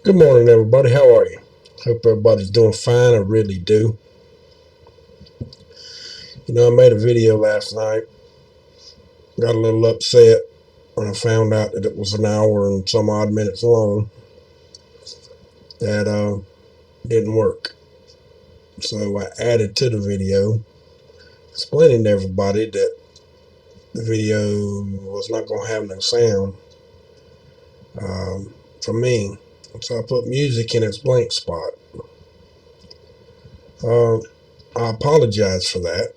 Good morning, everybody. How are you? Hope everybody's doing fine. I really do. I made a video last night. Got a little upset when I found out that it was an hour and some odd minutes long. That didn't work. So I added to the video, explaining to everybody that the video was not going to have no sound from me. So I put music in its blank spot. Uh, I apologize for that.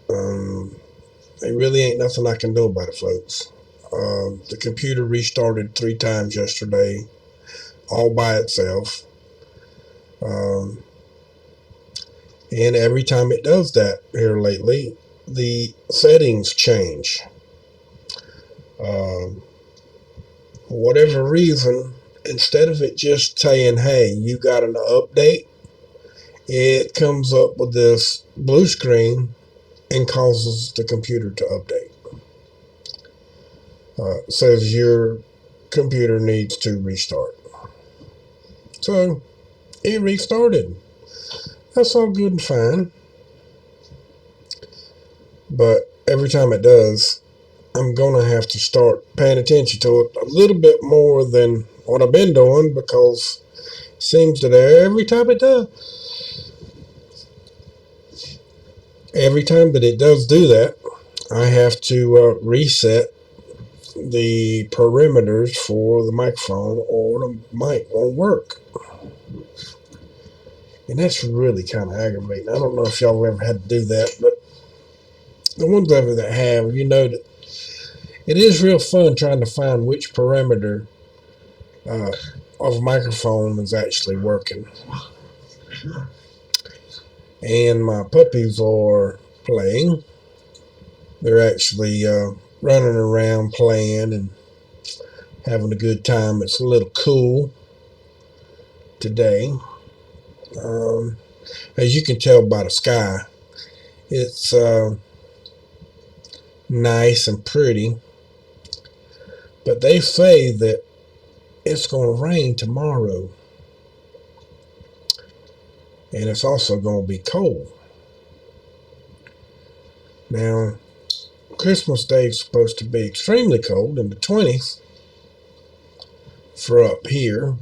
There really ain't nothing I can do about it, folks. The computer restarted 3 times yesterday, all by itself. Um, and every time it does that here lately, the settings change. Um, for whatever reason, instead of it just saying, hey, you got an update, it comes up with this blue screen and causes the computer to update. Says your computer needs to restart. So it restarted. That's all good and fine. But every time it does, I'm going to have to start paying attention to it a little bit more than what I've been doing, because it seems that every time that it does do that, I have to reset the parameters for the microphone, or the mic won't work. And that's really kind of aggravating. I don't know if y'all ever had to do that, but the ones ever that have, that it is real fun trying to find which parameter uh, of a microphone is actually working. And my puppies are playing. They're actually running around playing and having a good time. It's a little cool today. Um, as you can tell by the sky, it's nice and pretty. But they say that it's going to rain tomorrow. And it's also going to be cold. Now, Christmas Day is supposed to be extremely cold, in the 20s for up here,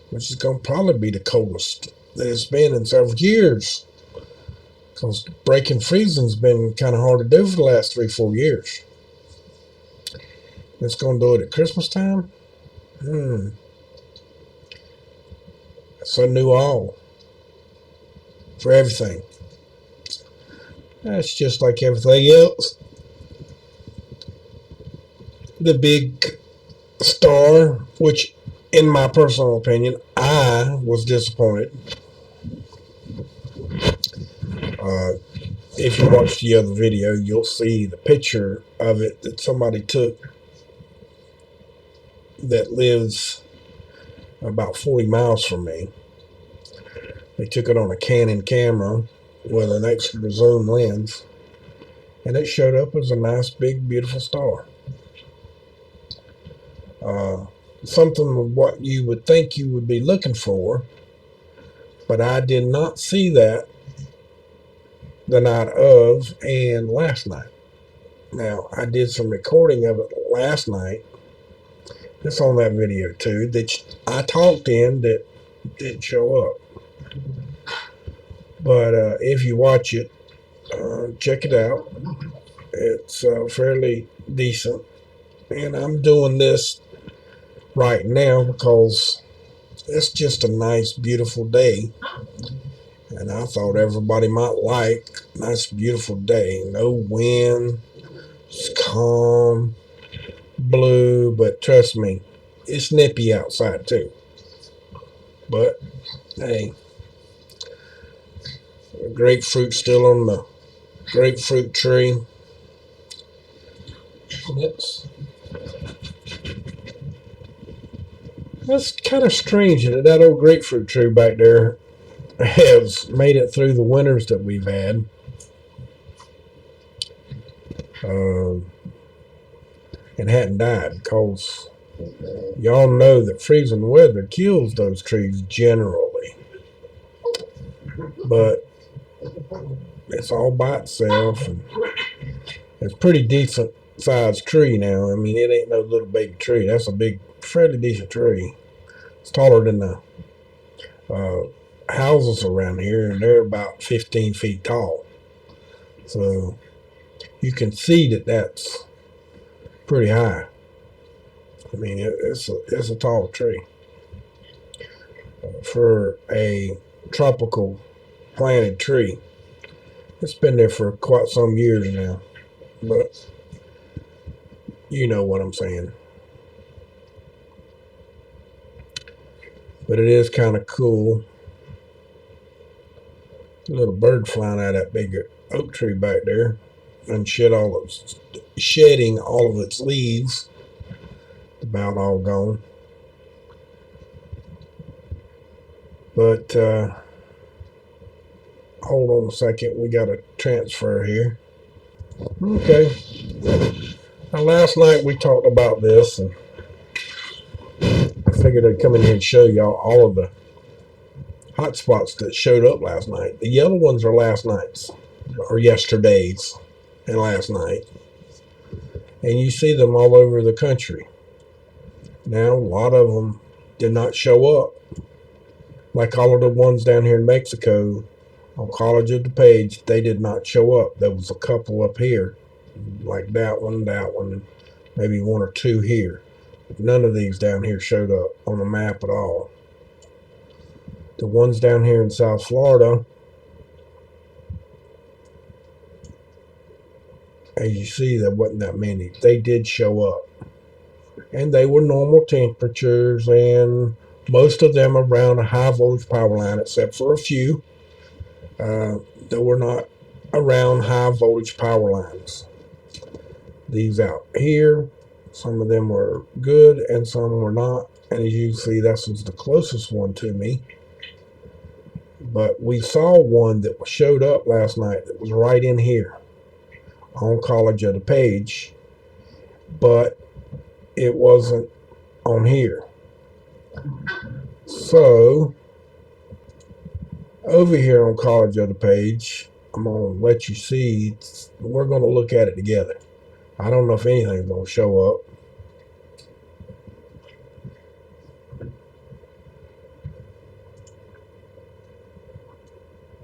which is going to probably be the coldest that it's been in several years, because breaking freezing's been kind of hard to do for the last 3-4 years. It's going to do it at Christmas time. It's a new all for everything. That's just like everything else. The big star, which in my personal opinion, I was disappointed. If you watch the other video, you'll see the picture of it that somebody took that lives about 40 miles from me. They took it on a Canon camera with an extra zoom lens, and it showed up as a nice, big, beautiful star. Something of what you would think you would be looking for, but I did not see that the night of and last night. Now, I did some recording of it last night. It's on that video too, that I talked in that didn't show up. But if you watch it, check it out. It's fairly decent. And I'm doing this right now because it's just a nice, beautiful day. And I thought everybody might like a nice, beautiful day. No wind, it's calm, blue, but trust me, it's nippy outside too. But hey, grapefruit still on the grapefruit tree. That's kind of strange that that old grapefruit tree back there has made it through the winters that we've had. Um, and hadn't died, because Y'all know that freezing weather kills those trees generally, but it's all by itself, and it's a pretty decent sized tree now. I mean, it ain't no little baby tree. That's a big, fairly decent tree. It's taller than the uh, houses around here, and they're about 15 feet tall. So you can see that that's pretty high. I mean, it's a tall tree for a tropical planted tree. It's been there for quite some years now, but you know what I'm saying. But it is kind of cool. A little bird flying out of that big oak tree back there, and shedding all of its leaves. About all gone. But hold on a second. We got a transfer here. Okay. Now, last night we talked about this, and I figured I'd come in here and show y'all all of the hot spots that showed up last night. The yellow ones are last night's, or yesterday's, and last night. And you see them all over the country. Now, a lot of them did not show up. Like all of the ones down here in Mexico on College of DuPage, they did not show up. There was a couple up here, like that one, maybe one or two here. None of these down here showed up on the map at all. The ones down here in South Florida, as you see, there wasn't that many. They did show up. And they were normal temperatures, and most of them around a high voltage power line, except for a few that were not around high voltage power lines. These out here, some of them were good and some were not. And as you see, this was the closest one to me. But we saw one that showed up last night that was right in here on College of DuPage, but it wasn't on here. So over here on College of DuPage, I'm going to let you see. We're going to look at it together. I don't know if anything's going to show up.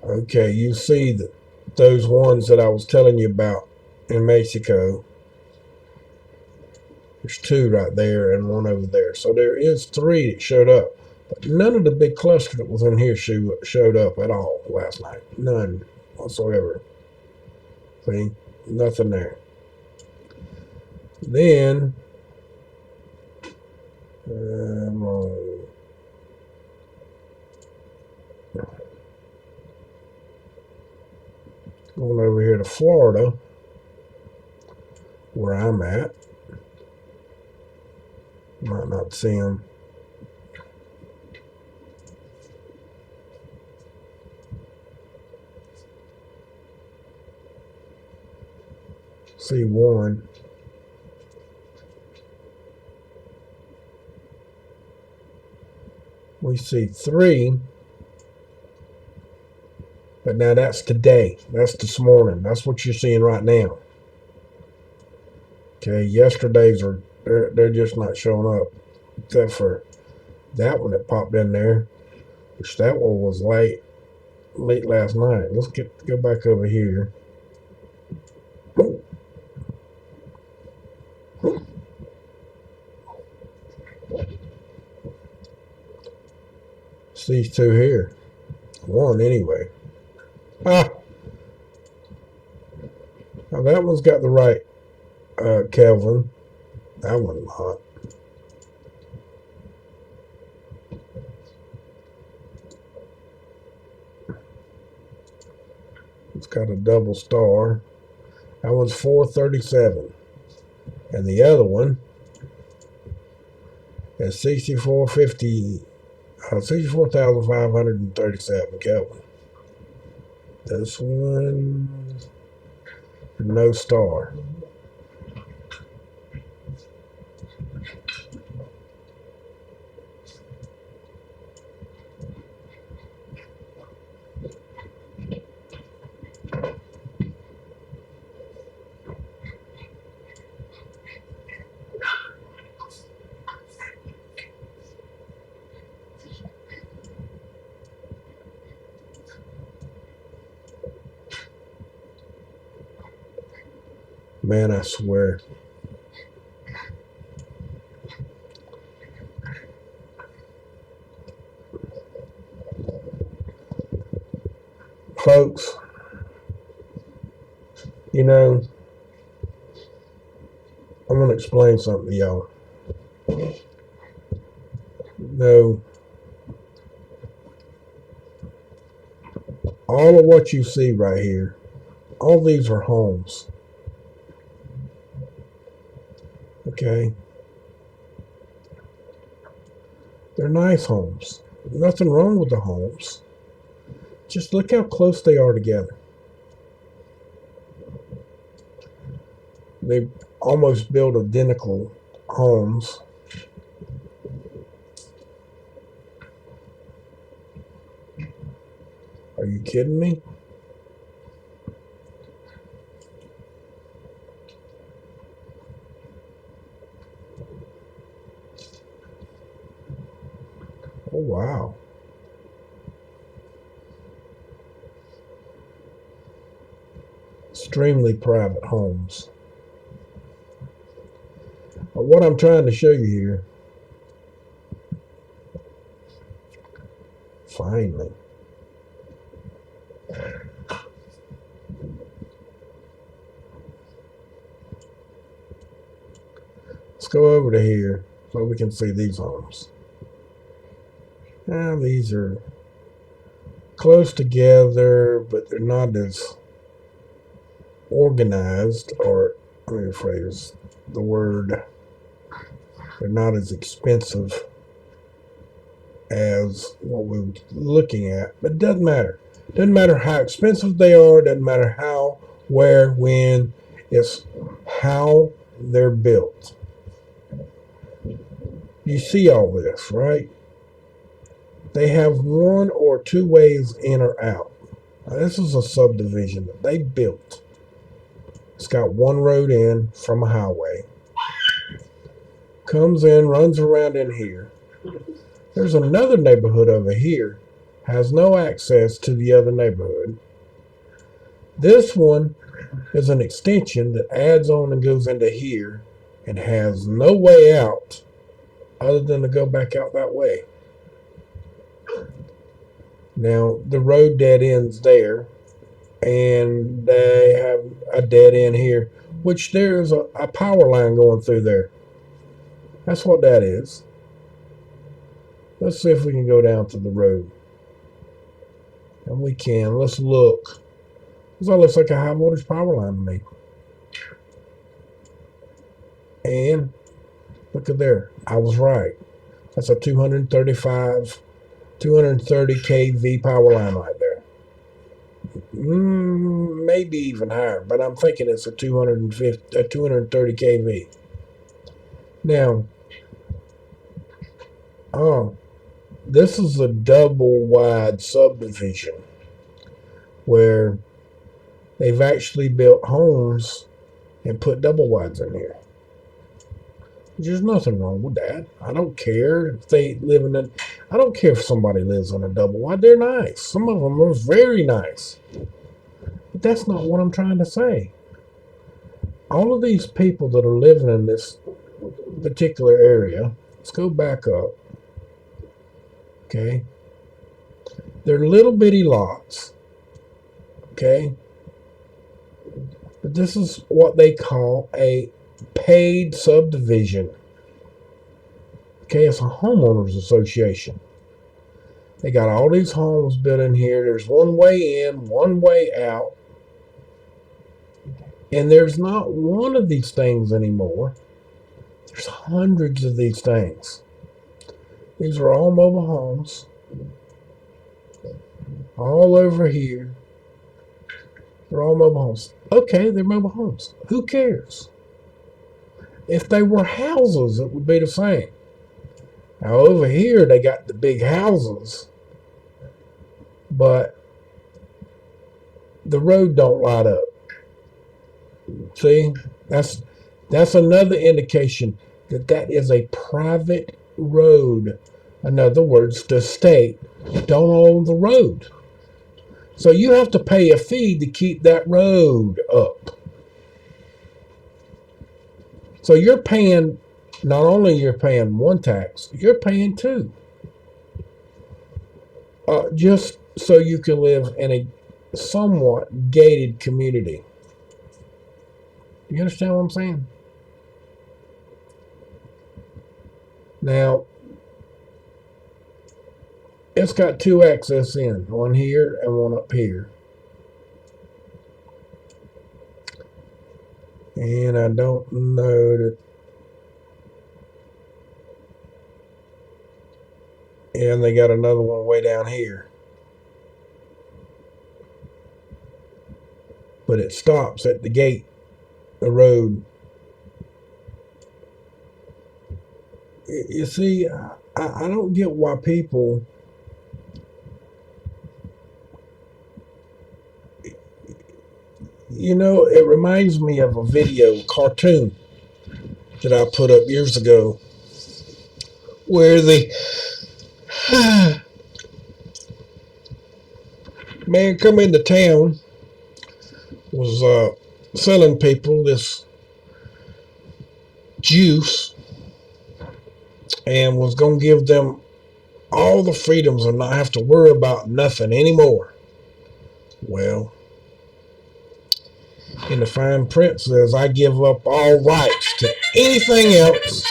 Okay, you see that those ones that I was telling you about in Mexico. There's two right there and one over there. So there is three that showed up. But none of the big cluster that was in here showed up at all last night. None whatsoever. See? Nothing there. Then, going over here to Florida, where I'm at. Might not see them. See one. We see three. But now that's today. That's this morning. That's what you're seeing right now. Okay, yesterday's are they're just not showing up. Except for that one that popped in there. Which that one was late last night. Let's go back over here. It's these two here. One anyway. Ah! Now that one's got the right Kelvin. That one not. It's got a double star. That one's 437. And the other one is 64,537 Kelvin. This one, no star. Man, I swear. Folks, you know, I'm going to explain something to y'all. No, all of what you see right here, all these are homes. Okay? They're nice homes. Nothing wrong with the homes. Just look how close they are together. They almost built identical homes. Are you kidding me? Oh, wow. Extremely private homes. But what I'm trying to show you here, finally, let's go over to here so we can see these homes. Now, these are close together, but they're not as organized, or let me rephrase the word, they're not as expensive as what we were looking at. But it doesn't matter. It doesn't matter how expensive they are. It doesn't matter how, where, when. It's how they're built. You see all this, right? They have one or two ways in or out. Now, this is a subdivision that they built. It's got one road in from a highway. Comes in, runs around in here. There's another neighborhood over here. Has no access to the other neighborhood. This one is an extension that adds on and goes into here and has no way out other than to go back out that way. Now, the road dead ends there, and they have a dead end here, which there's a power line going through there. That's what that is. Let's see if we can go down to the road. And we can. Let's look. This all looks like a high voltage power line to me. And look at there. I was right. That's a 230 kV power line right there. Maybe even higher, but I'm thinking it's a 230 kV. Now, this is a double wide subdivision where they've actually built homes and put double wides in here. There's nothing wrong with that. I don't care if they live in I don't care if somebody lives in a double wide. They're nice. Some of them are very nice. But that's not what I'm trying to say. All of these people that are living in this particular area, let's go back up. Okay. They're little bitty lots. Okay. But this is what they call a paid subdivision. Okay, it's a homeowners association. They got all these homes built in here. There's one way in, one way out. And there's not one of these things anymore. There's hundreds of these things. These are all mobile homes. All over here. They're all mobile homes. Okay, they're mobile homes. Who cares? If they were houses, it would be the same. Now over here, they got the big houses, but the road don't light up. See, that's another indication that that is a private road. In other words, the state don't own the road. So you have to pay a fee to keep that road up. So you're paying, not only you're paying one tax, you're paying two. Just so you can live in a somewhat gated community. You understand what I'm saying? Now, it's got two access in, one here and one up here. And I don't know that. And they got another one way down here. But it stops at the gate, the road. You see, I don't get why people. You know, it reminds me of a cartoon that I put up years ago where the man come into town was selling people this juice and was going to give them all the freedoms and not have to worry about nothing anymore. Well, in the fine print says I give up all rights to anything else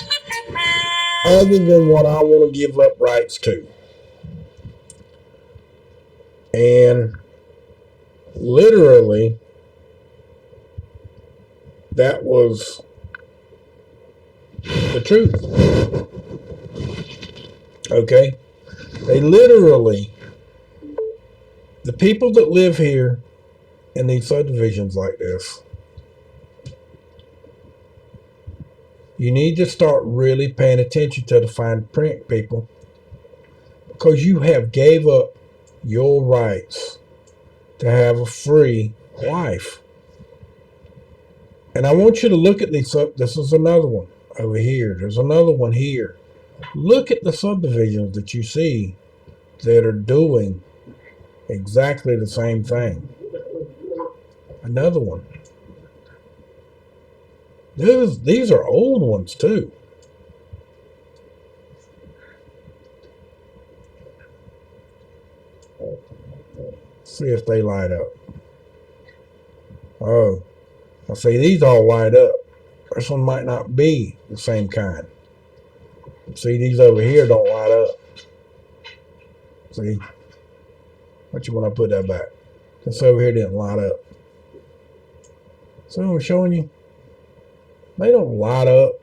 other than what I want to give up rights to. And literally, that was the truth. Okay? They literally, the people that live here in these subdivisions like this, you need to start really paying attention to the fine print, people, because you have gave up your rights to have a free life. And I want you to look at these. This is another one over here. There's another one here. Look at the subdivisions that you see that are doing exactly the same thing. Another one. These are old ones too. See if they light up. Oh, I see these all light up. This one might not be the same kind. See, these over here don't light up. See? What you want to put that back? This over here didn't light up. So I'm showing you. They don't light up.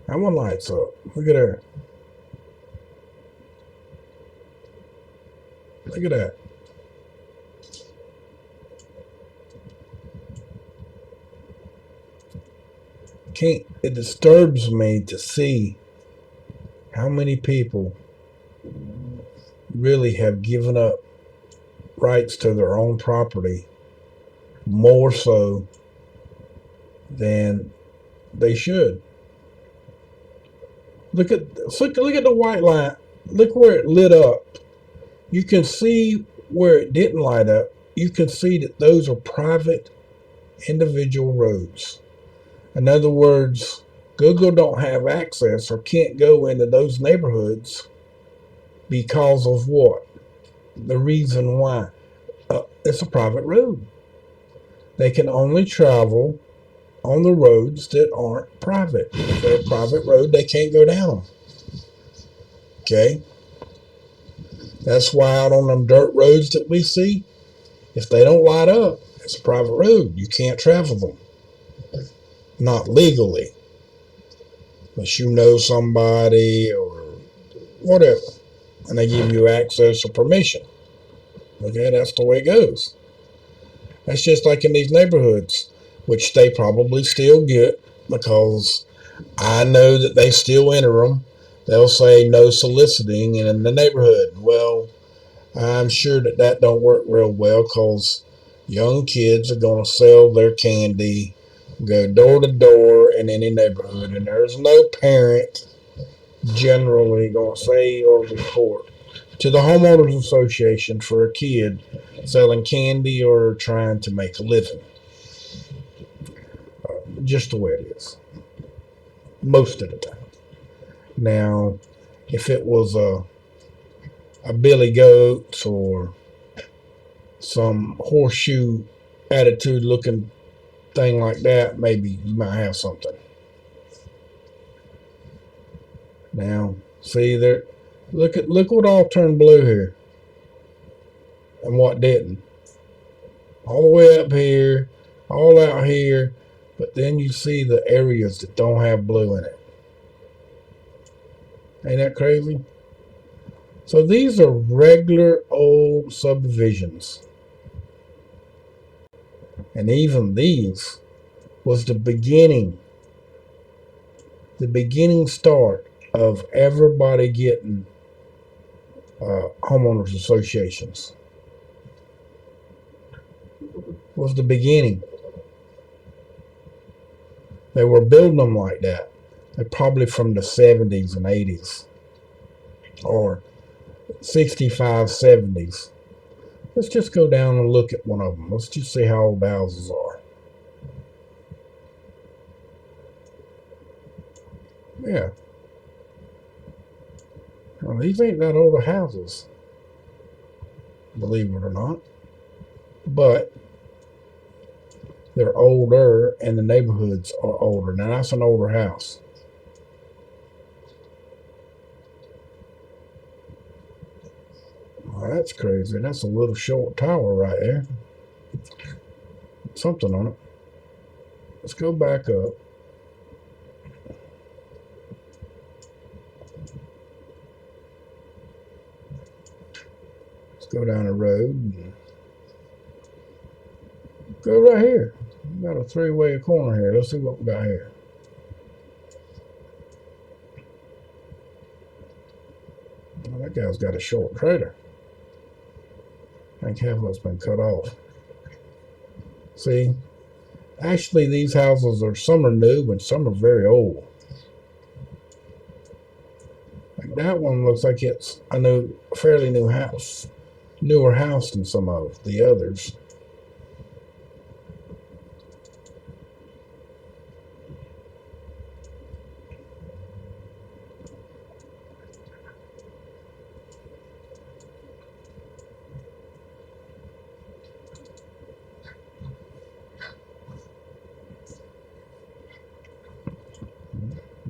That one lights up. Look at her. Look at that. It disturbs me to see how many people really have given up rights to their own property more so than they should. Look at the white line. Look where it lit up. You can see where it didn't light up. You can see that those are private individual roads. In other words, Google don't have access or can't go into those neighborhoods because of what? The reason why. It's a private road. They can only travel on the roads that aren't private. If they're a private road, they can't go down them. Okay? That's why out on them dirt roads that we see, if they don't light up, it's a private road. You can't travel them. Not legally. Unless you know somebody or whatever. And they give you access or permission. Okay, that's the way it goes. That's just like in these neighborhoods, which they probably still get because I know that they still enter them. They'll say no soliciting in the neighborhood. Well, I'm sure that don't work real well because young kids are going to sell their candy, go door to door in any neighborhood, and there's no parent generally going to say or report to the homeowners association for a kid selling candy or trying to make a living. just the way it is most of the time. Now, if it was a billy goat or some horseshoe attitude looking thing like that, maybe you might have something. Now, see there, look what all turned blue here and what didn't. All the way up here, all out here, but then you see the areas that don't have blue in it. Ain't that crazy? So these are regular old subdivisions. And even these was the beginning start of everybody getting homeowners associations. Was the beginning. They were building them like that. They're probably from the 70s and 80s or 65, 70s. Let's just go down and look at one of them. Let's just see how old the houses are. Yeah. Well, these ain't that old of houses, believe it or not. But they're older and the neighborhoods are older. Now that's an older house. Well, that's crazy. That's a little short tower right there. Something on it. Let's go back up. Let's go down the road and go right here. We got a three-way corner here. Let's see what we got here. Well, that guy's got a short trailer. I think half of it's been cut off. See, actually these houses are, some are new and some are very old. Like that one looks like it's a fairly new house. Newer house than some of the others.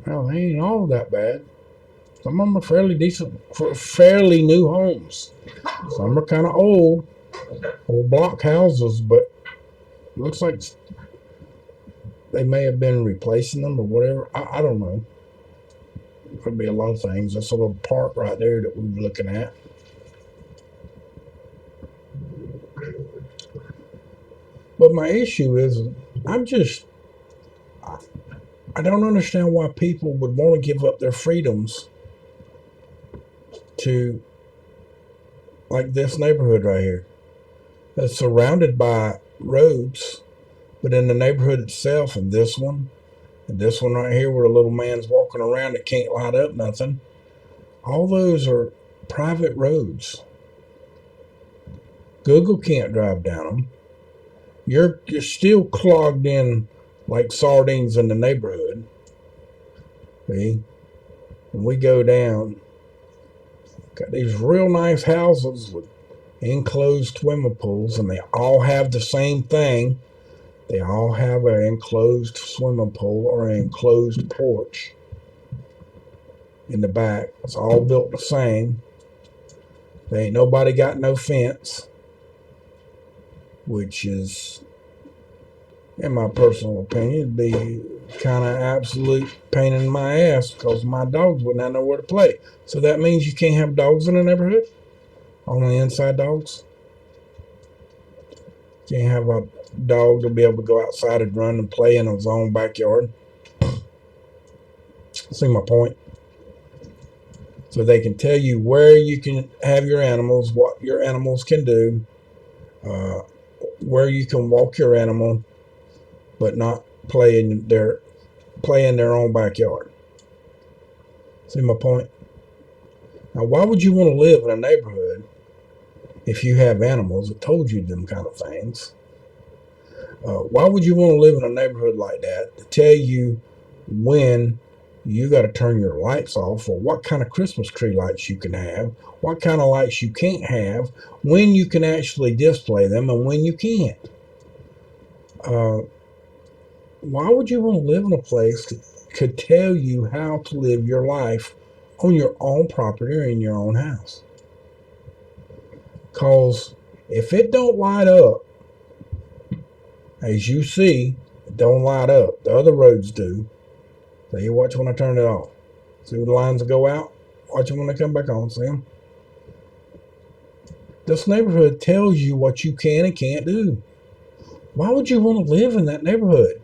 Well, they ain't all that bad. Some of them are fairly decent, fairly new homes. Some are kind of old block houses, but it looks like they may have been replacing them or whatever. I don't know. Could be a lot of things. That's a little park right there that we were looking at. But my issue is, I don't understand why people would want to give up their freedoms to, like this neighborhood right here. That's surrounded by roads, but in the neighborhood itself, and this one right here where a little man's walking around that can't light up nothing, all those are private roads. Google can't drive down them. You're still clogged in like sardines in the neighborhood. See? When we go down, got these real nice houses with enclosed swimming pools, and they all have the same thing. They all have an enclosed swimming pool or an enclosed porch in the back. It's all built the same. There ain't nobody got no fence, which is, in my personal opinion, be kind of absolute pain in my ass because my dogs would not know where to play. So that means you can't have dogs in the neighborhood? Only inside dogs? Can't have a dog to be able to go outside and run and play in his own backyard? See my point? So they can tell you where you can have your animals, what your animals can do, where you can walk your animal, but not play in their own backyard. See my point? Now, why would you want to live in a neighborhood if you have animals that told you them kind of things? Why would you want to live in a neighborhood like that to tell you when you got to turn your lights off, or what kind of Christmas tree lights you can have, what kind of lights you can't have, when you can actually display them, and when you can't? Uh, why would you want to live in a place that could tell you how to live your life on your own property or in your own house? Because if it don't light up, as you see, it don't light up. The other roads do. So you watch when I turn it off. See when the lines go out? Watch them when they come back on. See them? This neighborhood tells you what you can and can't do. Why would you want to live in that neighborhood?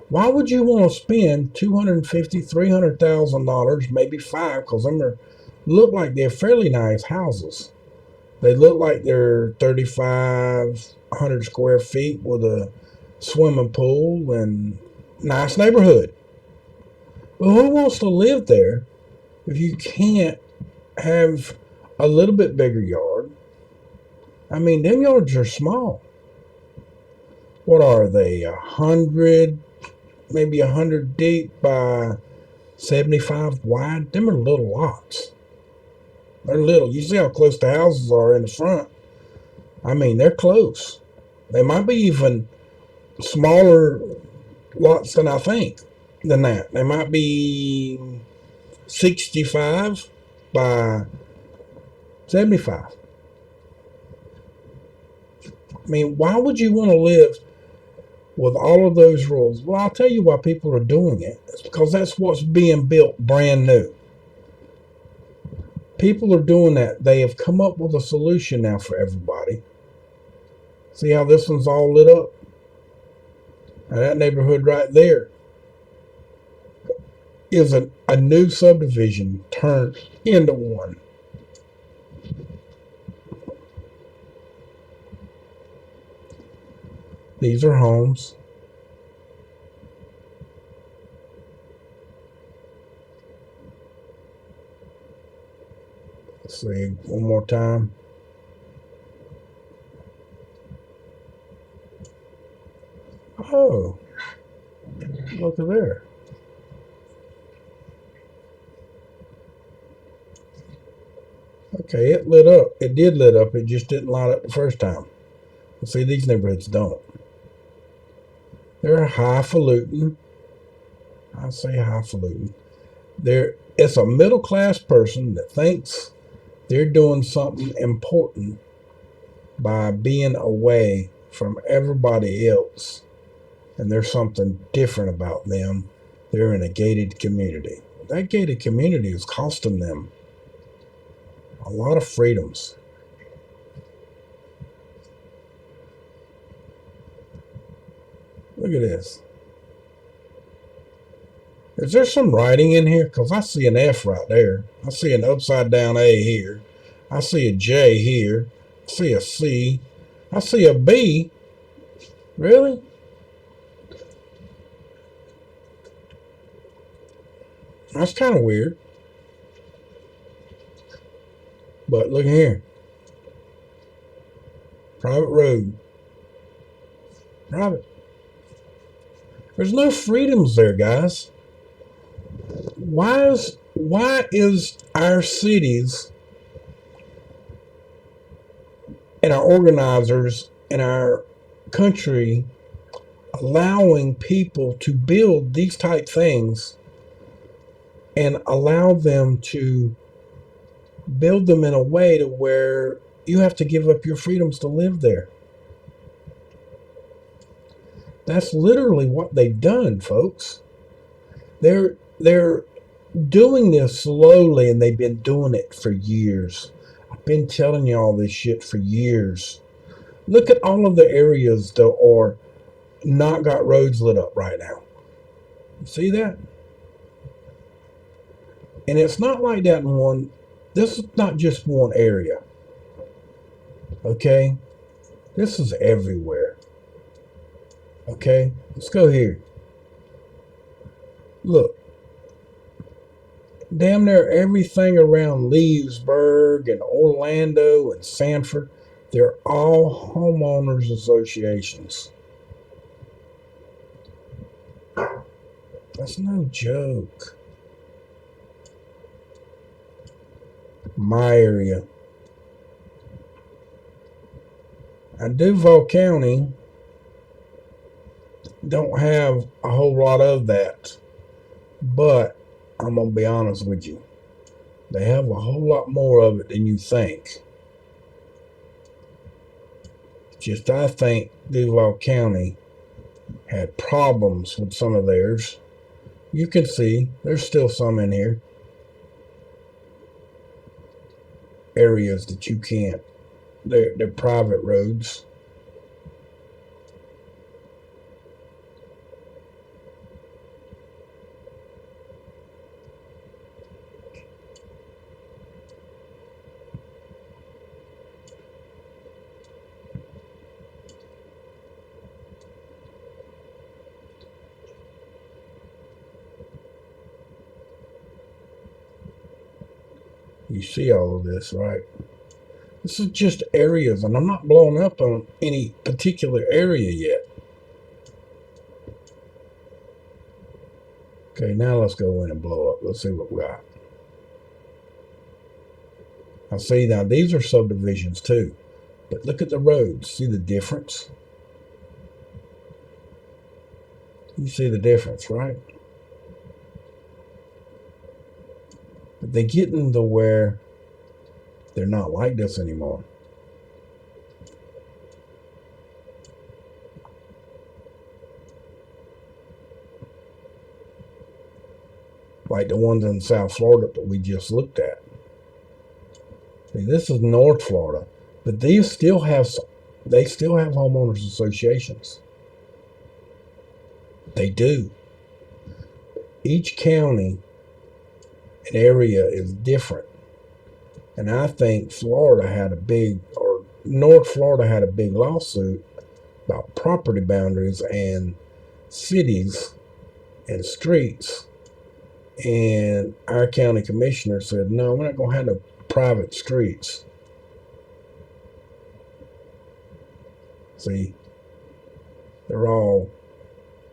Why would you want to spend $250,000, $300,000, maybe five, because them look like they're fairly nice houses. They look like they're 3,500 square feet with a swimming pool and nice neighborhood. Well, who wants to live there if you can't have a little bit bigger yard? I mean, them yards are small. What are they? 100, maybe 100 deep by 75 wide? Them are little lots. They're little. You see how close the houses are in the front. I mean, they're close. They might be even smaller lots than I think than that. They might be 65 by 75. I mean, why would you want to live with all of those rules? Well, I'll tell you why people are doing it. It's because that's what's being built brand new. People are doing that. They have come up with a solution now for everybody. See how this one's all lit up? Now that neighborhood right there is a new subdivision turned into one. These are homes. Let's see one more time. Oh, look at there. Okay, it lit up. It did lit up. It just didn't light up the first time. See, these neighborhoods don't. They're highfalutin. I say highfalutin. It's a middle class person that thinks they're doing something important by being away from everybody else, and there's something different about them. They're in a gated community. That gated community is costing them a lot of freedoms. Look at this. Is there some writing in here? Because I see an F right there. I see an upside down A here. I see a J here. I see a C. I see a B. Really? That's kind of weird. But look here. Private road. Private. There's no freedoms there, guys. Why is our cities and our organizers and our country allowing people to build these type things and allow them to build them in a way to where you have to give up your freedoms to live there? That's literally what they've done, folks. They're doing this slowly, and they've been doing it for years. I've been telling you all this shit for years. Look at all of the areas that are not got roads lit up right now. You see that? And it's not like that in one. This is not just one area. Okay? This is everywhere. Okay? Let's go here. Look. Damn near everything around Leesburg and Orlando and Sanford, they're all homeowners associations. That's no joke. My area. Duval County don't have a whole lot of that. But I'm going to be honest with you. They have a whole lot more of it than you think. Just I think Duval County had problems with some of theirs. You can see there's still some in here. Areas that you can't. They're private roads. You see all of this, right? This is just areas, and I'm not blowing up on any particular area yet. Okay, now let's go in and blow up. Let's see what we got. I see now these are subdivisions too, but look at the roads. See the difference? You see the difference, right? But they get into where they're not like this anymore. Like the ones in South Florida that we just looked at. See, this is North Florida, but these still have homeowners associations. They do. Each county and area is different. And I think North Florida had a big lawsuit about property boundaries and cities and streets. And our county commissioner said, no, we're not going to have no private streets. See, they're all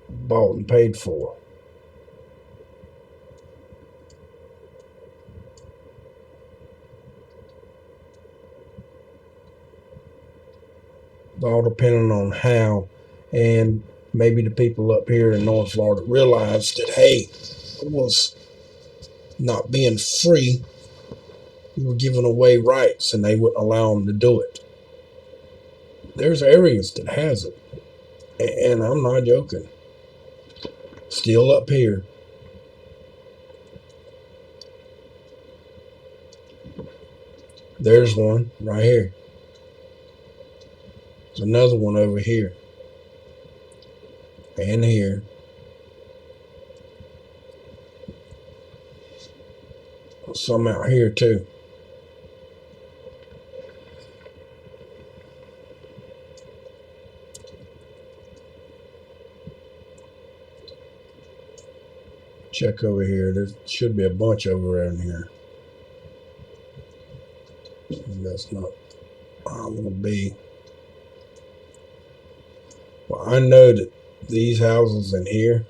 bought and paid for. It's all depending on how, and maybe the people up here in North Florida realized that, hey, it was not being free. We were giving away rights, and they wouldn't allow them to do it. There's areas that has it, and I'm not joking. Still up here. There's one right here. There's another one over here. And here. Some out here too. Check over here. There should be a bunch over in here. That's not where I want to be. Well, I know that these houses in here,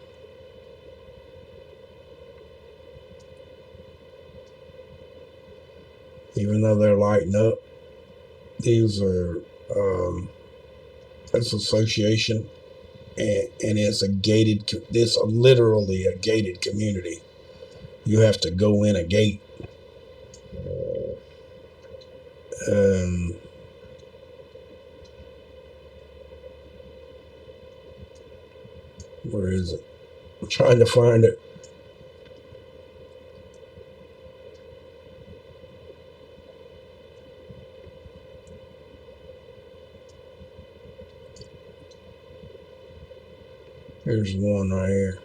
even though they're lighting up, these are it's association, and it's a gated. This literally a gated community. You have to go in a gate. Where is it? I'm trying to find it. Here's one right here.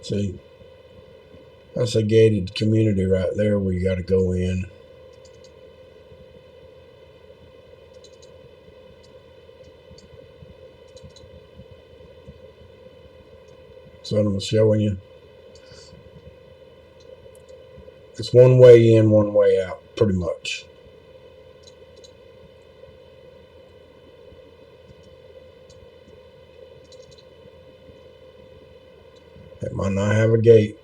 See, that's a gated community right there where you got to go in. So I'm showing you. It's one way in, one way out, pretty much. It might not have a gate.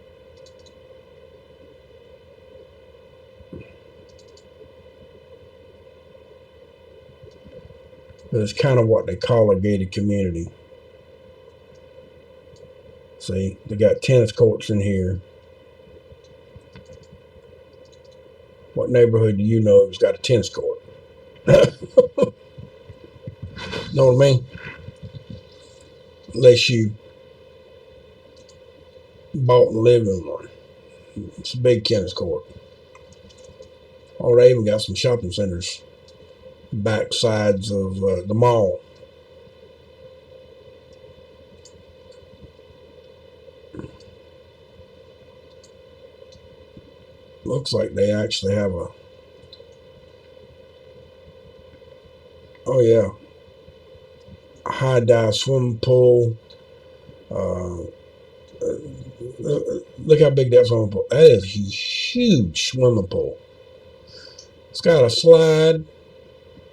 But it's kind of what they call a gated community. See, they got tennis courts in here. What neighborhood do you know has got a tennis court? Know what I mean? Unless you bought and lived in one. It's a big tennis court. Oh, they even got some shopping centers back sides of the mall. Looks like they actually have a, oh yeah, a high dive swimming pool. Look how big that swimming pool. That is a huge swimming pool. It's got a slide.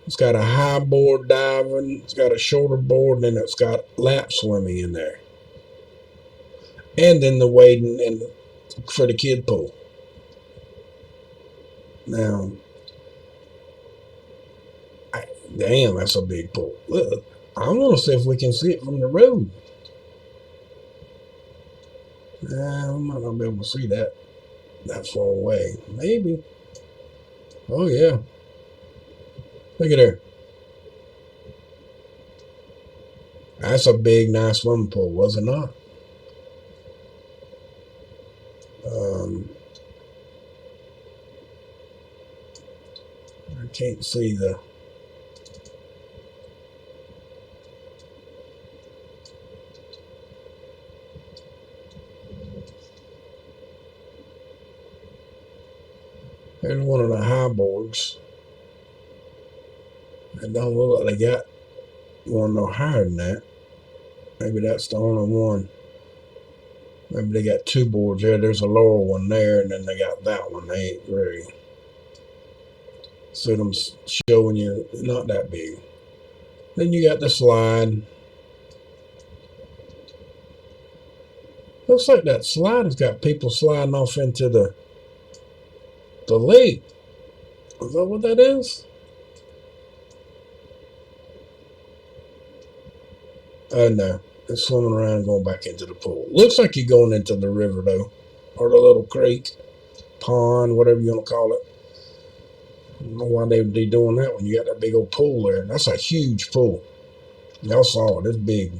It's got a high board diving. It's got a shorter board, and then it's got lap swimming in there. And then the wading and for the kid pool. Now, damn, that's a big pool. Look, I want to see if we can see it from the road. Nah, we might not be able to see that far away. Maybe. Oh yeah. Look at there. That's a big, nice swimming pool, was it not? I can't see the. There's one of the high boards. It don't look like they got one no higher than that. Maybe that's the only one. Maybe they got two boards there. There's a lower one there, and then they got that one. They ain't very. So them showing you not that big. Then you got the slide. Looks like that slide has got people sliding off into the lake. Is that what that is? Oh no, it's swimming around and going back into the pool. Looks like you're going into the river though, or the little creek, pond, whatever you want to call it. I don't know why they would be doing that when you got that big old pool there. That's a huge pool. Y'all saw it. It's big.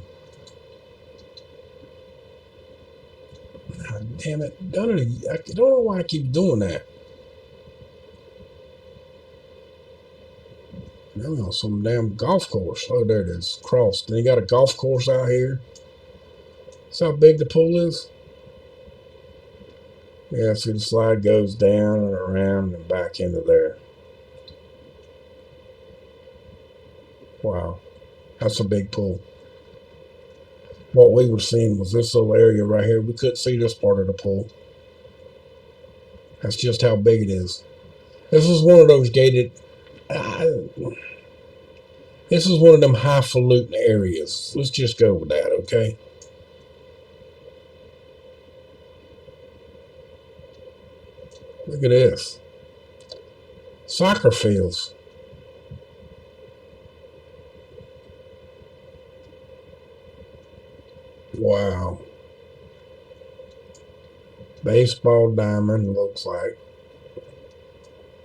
God damn it. I don't know why I keep doing that. Now on some damn golf course. Oh, there it is. Crossed. Then you got a golf course out here. See how big the pool is? Yeah, see the slide goes down and around and back into there. Wow. That's a big pool. What we were seeing was this little area right here. We couldn't see this part of the pool. That's just how big it is. This is one of those gated. This is one of them highfalutin areas. Let's just go with that, okay? Look at this. Soccer fields. Wow. Baseball diamond looks like.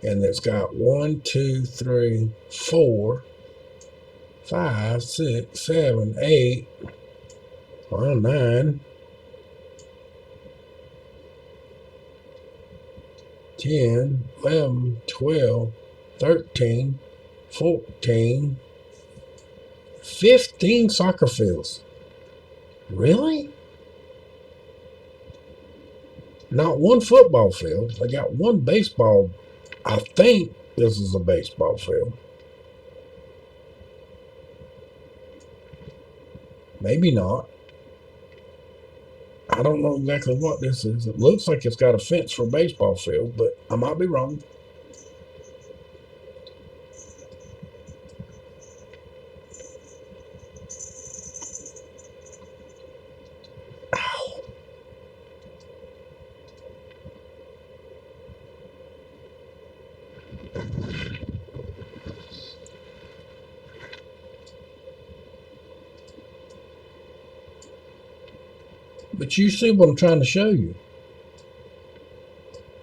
And it's got 1, 2, 3, 4, 5, 6, 7, 8, 9, 10, 11, 12, 13, 14, 15 soccer fields. Really? Not one football field. They got one baseball. I think this is a baseball field. Maybe not. I don't know exactly what this is. It looks like it's got a fence for a baseball field, but I might be wrong. Ow. But you see what I'm trying to show you,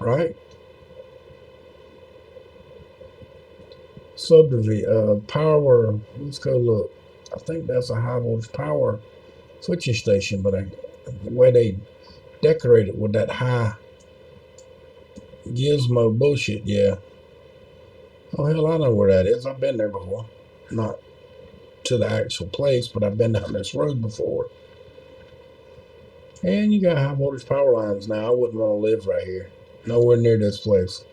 right? Subdivision, power, let's go look. I think that's a high voltage power switching station, but the way they decorate it with that high gizmo bullshit, yeah. Oh, hell, I know where that is. I've been there before. Not to the actual place, but I've been down this road before. And you got high voltage power lines now. I wouldn't want to live right here. Nowhere near this place.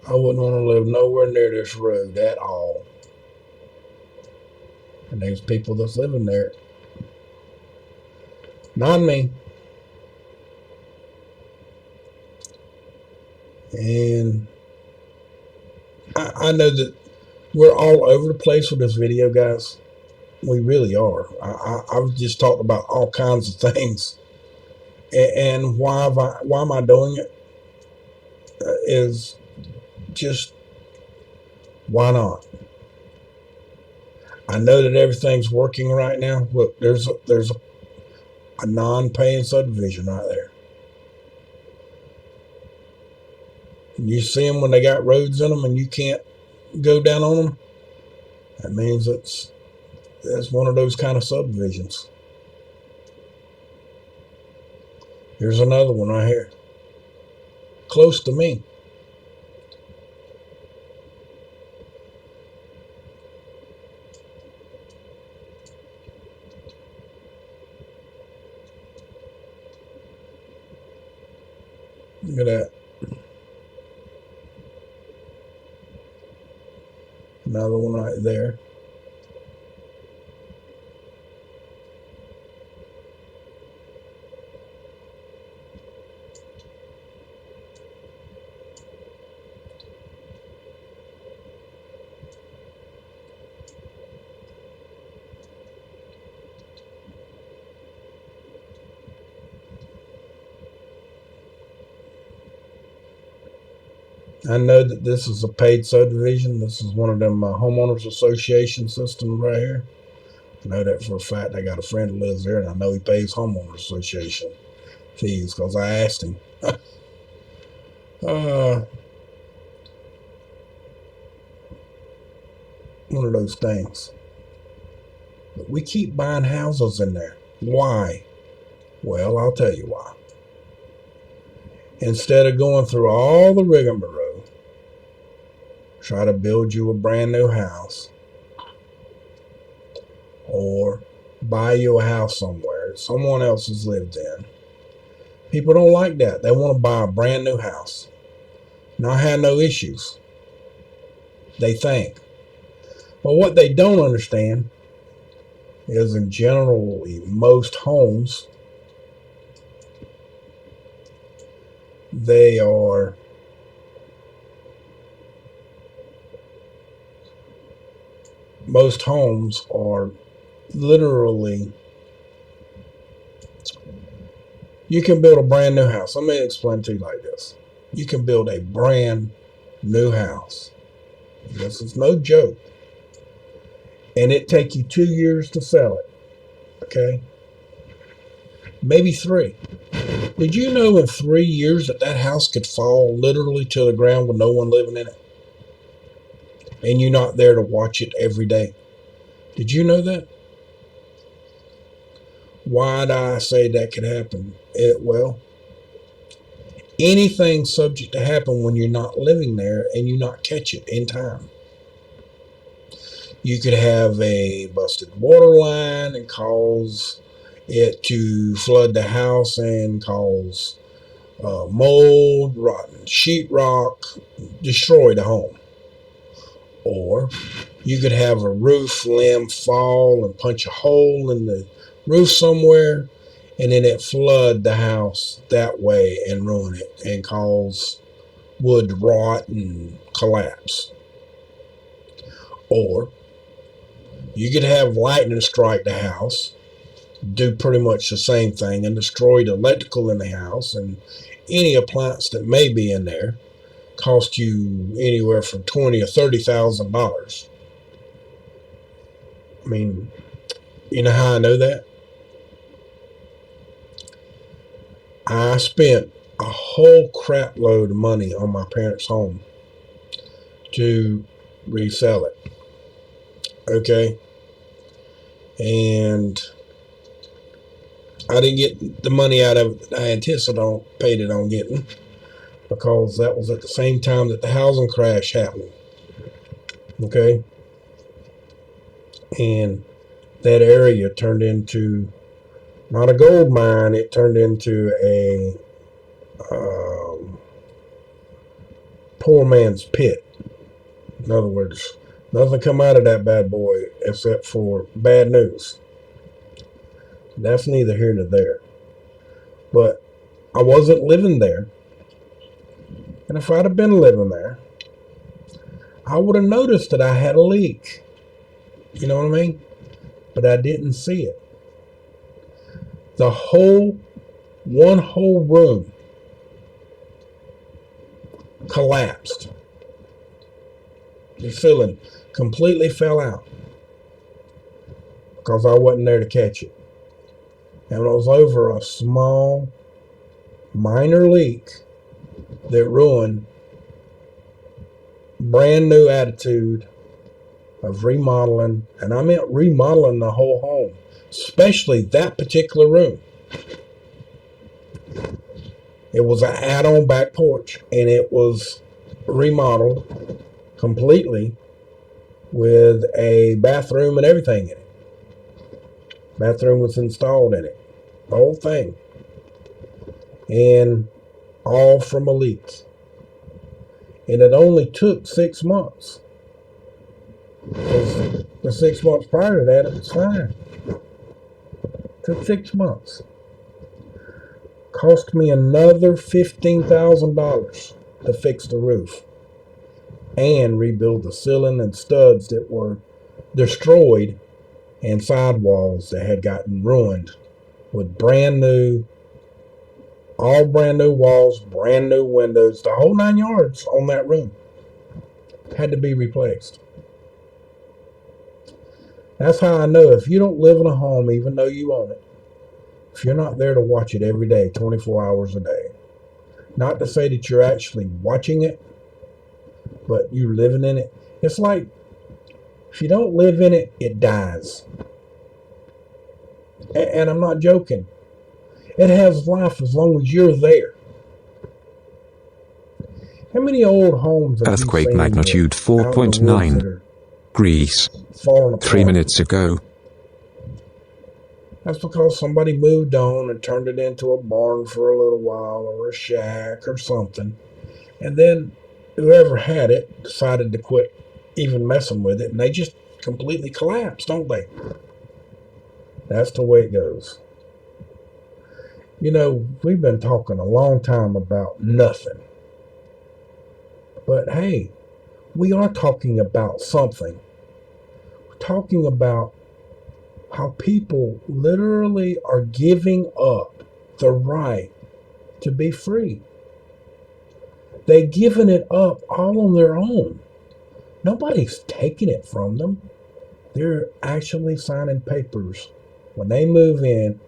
I wouldn't want to live nowhere near this road at all. And there's people that's living there. Not me. And I know that we're all over the place with this video, guys. We really are. I was just talking about all kinds of things. And why am I doing it? Is just why not? I know that everything's working right now. Look, there's a non-paying subdivision right there. You see them when they got roads in them and you can't go down on them. That means it's one of those kind of subdivisions. Here's another one right here, close to me. Look at that. Another one right there. I know that this is a paid subdivision. This is one of them homeowners association systems right here. I know that for a fact. I got a friend that lives there, and I know he pays homeowners association fees because I asked him. One of those things. But we keep buying houses in there. Why? Well, I'll tell you why. Instead of going through all the rigmarole, try to build you a brand new house or buy you a house somewhere someone else has lived in. People don't like that. They want to buy a brand new house. Not have no issues, they think. But what they don't understand is in general, most homes, most homes are literally, you can build a brand new house. Let me explain to you like this. You can build a brand new house. This is no joke. And it take you 2 years to sell it. Okay? Maybe 3. Did you know in 3 years that house could fall literally to the ground with no one living in it? And you're not there to watch it every day. Did you know that? Why do I say that could happen? Well, anything's subject to happen when you're not living there and you not catch it in time. You could have a busted water line and cause it to flood the house and cause mold, rotten sheetrock, destroy the home. Or you could have a roof limb fall and punch a hole in the roof somewhere, and then it flood the house that way and ruin it and cause wood to rot and collapse. Or you could have lightning strike the house, do pretty much the same thing, and destroy the electrical in the house and any appliance that may be in there, cost you anywhere from $20,000 or $30,000. I mean, you know how I know that? I spent a whole crap load of money on my parents' home to resell it. Okay. And I didn't get the money out of it that I anticipated on getting, because that was at the same time that the housing crash happened. Okay. And that area turned into not a gold mine, it turned into a poor man's pit. In other words, nothing come out of that bad boy except for bad news. That's neither here nor there. But I wasn't living there. And if I'd have been living there, I would have noticed that I had a leak. You know what I mean? But I didn't see it. One whole room collapsed. The ceiling completely fell out because I wasn't there to catch it. And it was over a small, minor leak that ruined brand new attitude of remodeling. And I meant remodeling the whole home, especially that particular room. It was an add-on back porch, and it was remodeled completely with a bathroom and everything in it. Bathroom was installed in it, the whole thing, and all from a leak. And it only took 6 months. Because the 6 months prior to that, it was fine. It took 6 months. Cost me another $15,000 to fix the roof and rebuild the ceiling and studs that were destroyed and sidewalls that had gotten ruined, with all brand new walls, brand new windows, the whole 9 yards on that room had to be replaced. That's how I know if you don't live in a home, even though you own it, if you're not there to watch it every day, 24 hours a day, not to say that you're actually watching it, but you're living in it. It's like, if you don't live in it, it dies. And I'm not joking. It has life as long as you're there. How many old homes have you Earthquake seen magnitude out in the woods that 4.9. are Greece. falling apart? 3 minutes ago. That's because somebody moved on and turned it into a barn for a little while, or a shack or something. And then whoever had it decided to quit even messing with it, and they just completely collapsed, don't they? That's the way it goes. You know, we've been talking a long time about nothing. But hey, we are talking about something. We're talking about how people literally are giving up the right to be free. They're giving it up all on their own. Nobody's taking it from them. They're actually signing papers when they move in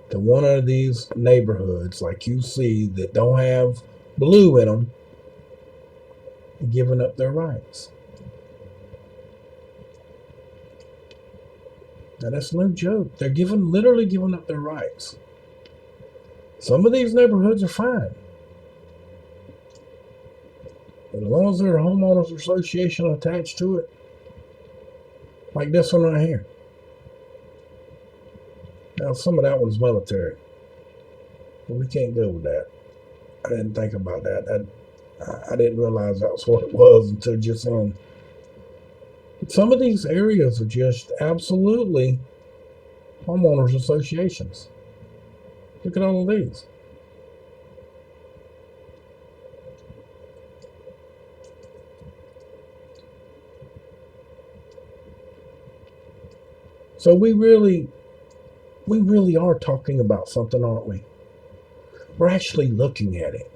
to one of these neighborhoods like you see that don't have blue in them, and giving up their rights. Now that's no joke. They're literally giving up their rights. Some of these neighborhoods are fine, but as long as there's a homeowners association attached to it, like this one right here. Now some of that one's military, but we can't go with that. I didn't think about that. I didn't realize that was what it was until just then. But some of these areas are just absolutely homeowners associations. Look at all of these. So we really are talking about something, aren't we? We're actually looking at it,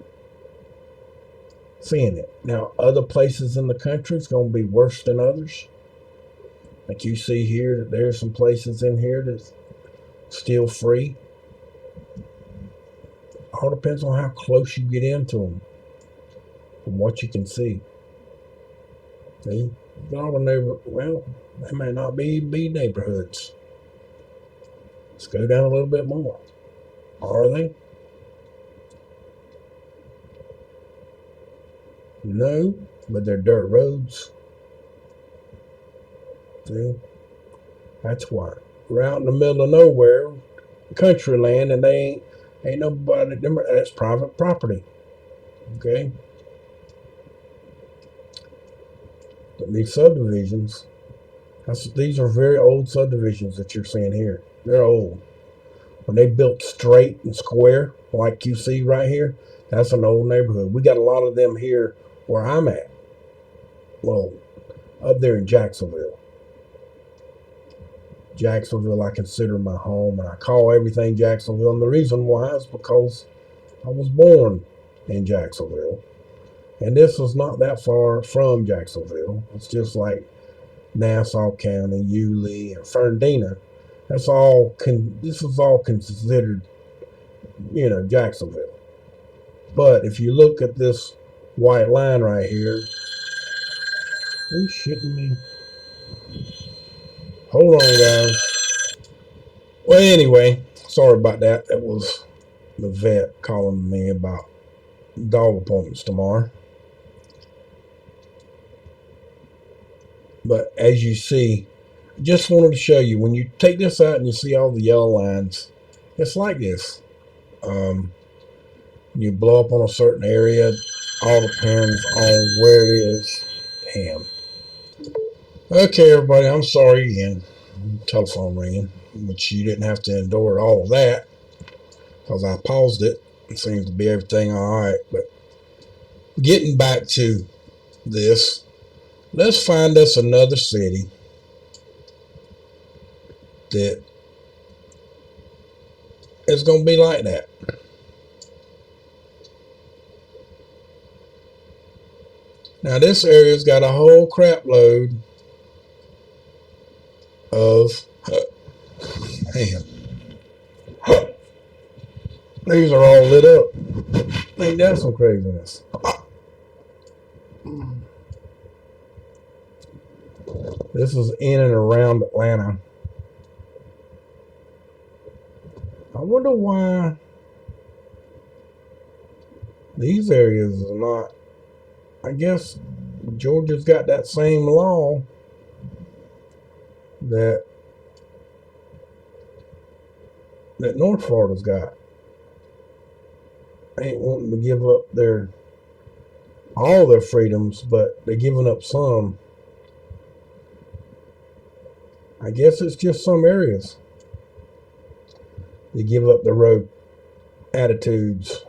seeing it. Now, other places in the country is going to be worse than others. Like you see here, there's some places in here that's still free. All depends on how close you get into them, from what you can see. See, all the well, they may not be neighborhoods. Let's go down a little bit more. Are they? No, but they're dirt roads. See, that's why we're out in the middle of nowhere, country land, and they ain't nobody. That's private property. Okay, but these subdivisions, these are very old subdivisions that you're seeing here. They're old. When they built straight and square, like you see right here, that's an old neighborhood. We got a lot of them here where I'm at. Well, up there in Jacksonville. Jacksonville, I consider my home, and I call everything Jacksonville. And the reason why is because I was born in Jacksonville. And this is not that far from Jacksonville. It's just like Nassau County, Yulee, and Fernandina. This is all considered, Jacksonville. But if you look at this white line right here, are you shitting me? Hold on, guys. Well, anyway, sorry about that. That was the vet calling me about dog appointments tomorrow. But as you see, just wanted to show you, when you take this out and you see all the yellow lines, it's like this. You blow up on a certain area, all depends on where it is. Damn. Okay, everybody, I'm sorry again. Telephone ringing, which you didn't have to endure all of that because I paused it. It seems to be everything all right. But getting back to this, let's find us another city that is going to be like that. Now, this area's got a whole crap load of, damn, these are all lit up. Ain't that some craziness? This is in and around Atlanta. I wonder why these areas are not. I guess Georgia's got that same law that North Florida's got. They ain't wanting to give up all their freedoms, but they're giving up some. I guess it's just some areas. They give up the road attitudes.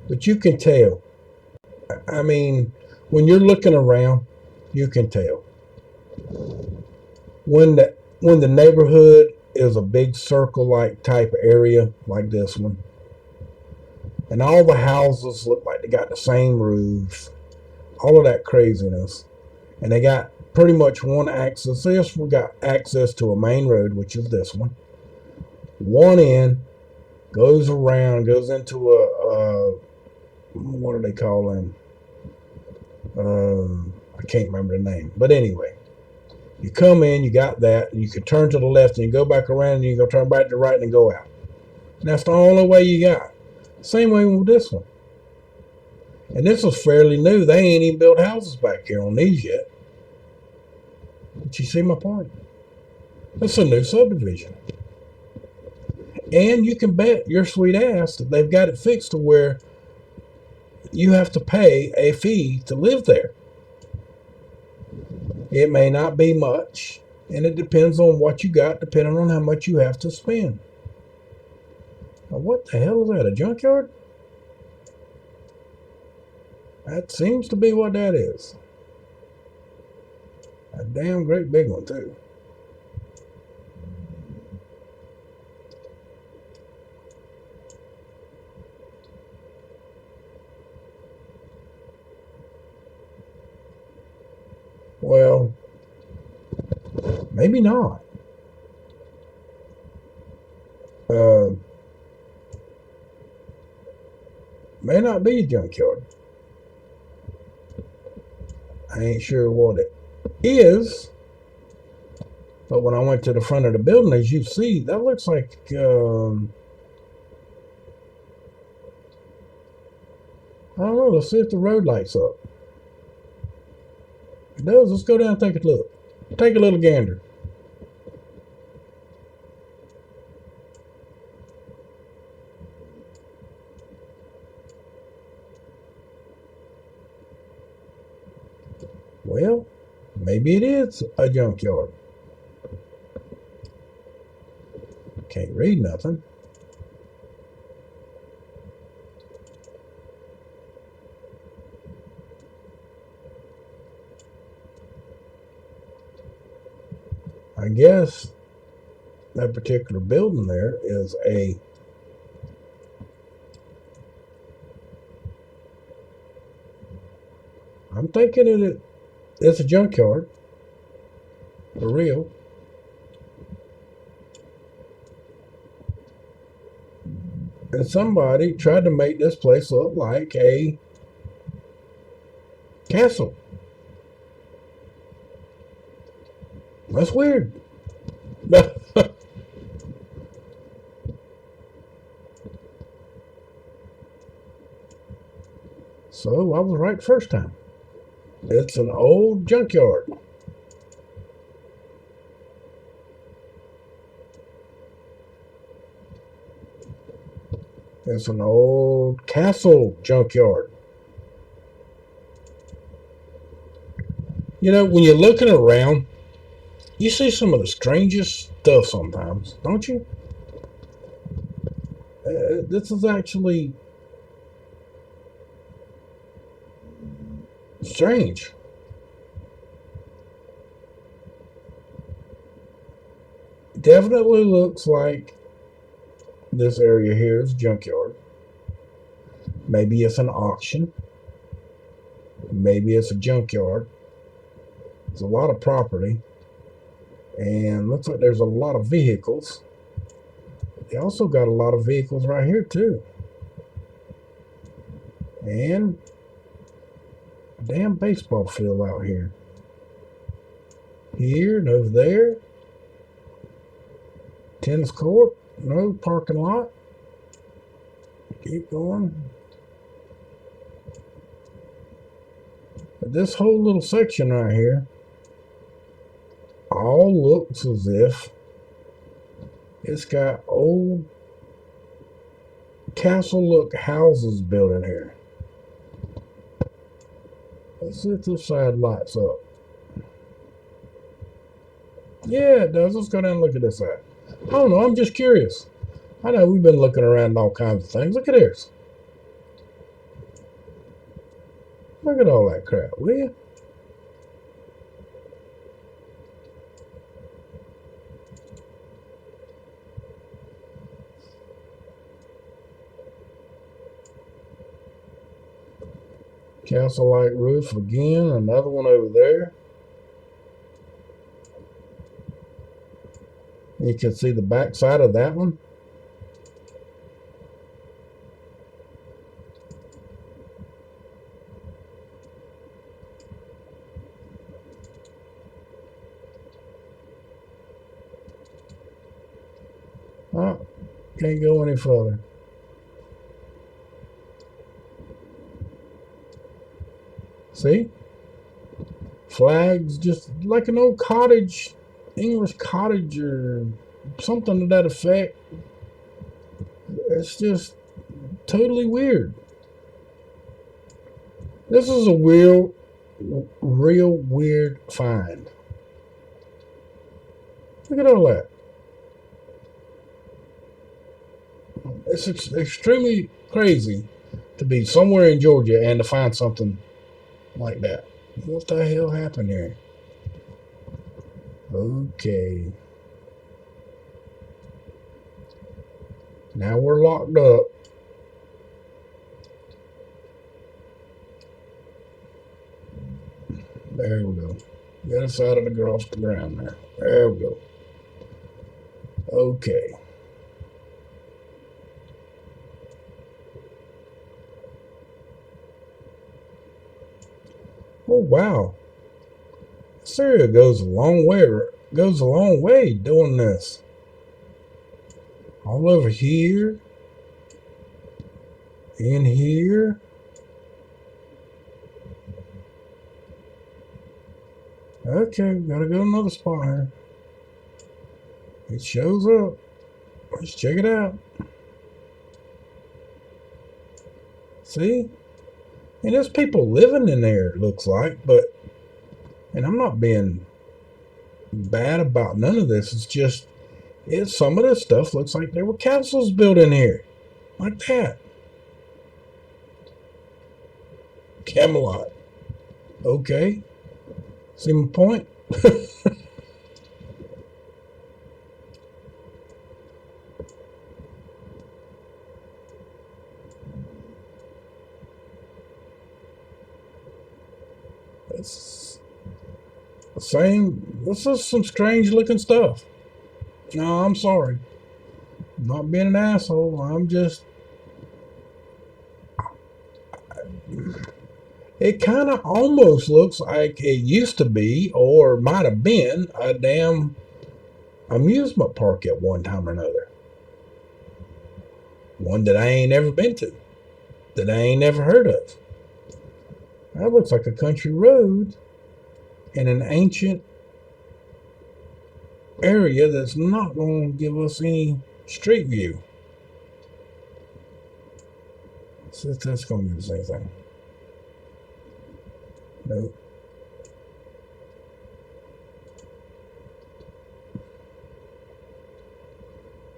But you can tell. I mean, when you're looking around, you can tell. When the neighborhood is a big circle-like type area, like this one, and all the houses look like they got the same roof, all of that craziness, and they got pretty much one access. This we got access to a main road, which is this one. One end goes around, goes into a what do they call them? I can't remember the name, but anyway, you come in, you got that, and you can turn to the left, and you go back around, and you go turn back to the right, and go out. And that's the only way you got. Same way with this one. And this was fairly new. They ain't even built houses back here on these yet. But you see my point? It's a new subdivision. And you can bet your sweet ass that they've got it fixed to where you have to pay a fee to live there. It may not be much, and it depends on what you got, depending on how much you have to spend. Now, what the hell is that, a junkyard? That seems to be what that is. A damn great big one, too. Well, maybe not. may not be a junkyard. I ain't sure what it is. But when I went to the front of the building, as you see, that looks like I don't know. Let's see if the road lights up. It does. Let's go down and take a look. Take a little gander. Well, maybe it is a junkyard. Can't read nothing. I guess that particular building there is I'm thinking it's a junkyard. For real. And somebody tried to make this place look like a castle. That's weird. So I was right first time. It's an old junkyard. It's an old castle junkyard. You know, when you're looking around, you see some of the strangest stuff sometimes, don't you? This is actually strange. Definitely looks like this area here is a junkyard. Maybe it's an auction. Maybe it's a junkyard. There's a lot of property. And looks like there's a lot of vehicles. They also got a lot of vehicles right here too. And a damn baseball field out here. Here and over there. Tennis court. No parking lot. Keep going. But this whole little section right here all looks as if it's got old castle look houses built in here. Let's see if this side lights up. Yeah, it does. Let's go down and look at this side. I don't know. I'm just curious. I know we've been looking around at all kinds of things. Look at this. Look at all that crap, will you? Castle-like roof again. Another one over there. You can see the back side of that one. Oh, can't go any further. See? Flags, just like an old cottage, English cottage or something to that effect. It's just totally weird. This is a real weird find. Look at all that. It's extremely crazy to be somewhere in Georgia and to find something like that. What the hell happened here? Okay. Now we're locked up. There we go. The other side of the girl off the ground there. There we go. Okay. Oh wow, this area goes a long way. Goes a long way doing this. All over here, in here. Okay, gotta go to another spot here. It shows up. Let's check it out. See? And there's people living in there, it looks like, but, and I'm not being bad about none of this. It's just, some of this stuff looks like there were castles built in here. Like that. Camelot. Okay. See my point? It's the same. This is some strange looking stuff. No, I'm sorry. I'm not being an asshole. I'm just. It kind of almost looks like it used to be, or might have been, a damn amusement park at one time or another. One that I ain't ever been to, that I ain't never heard of. That looks like a country road in an ancient area that's not going to give us any street view. So that's going to give us anything. Nope.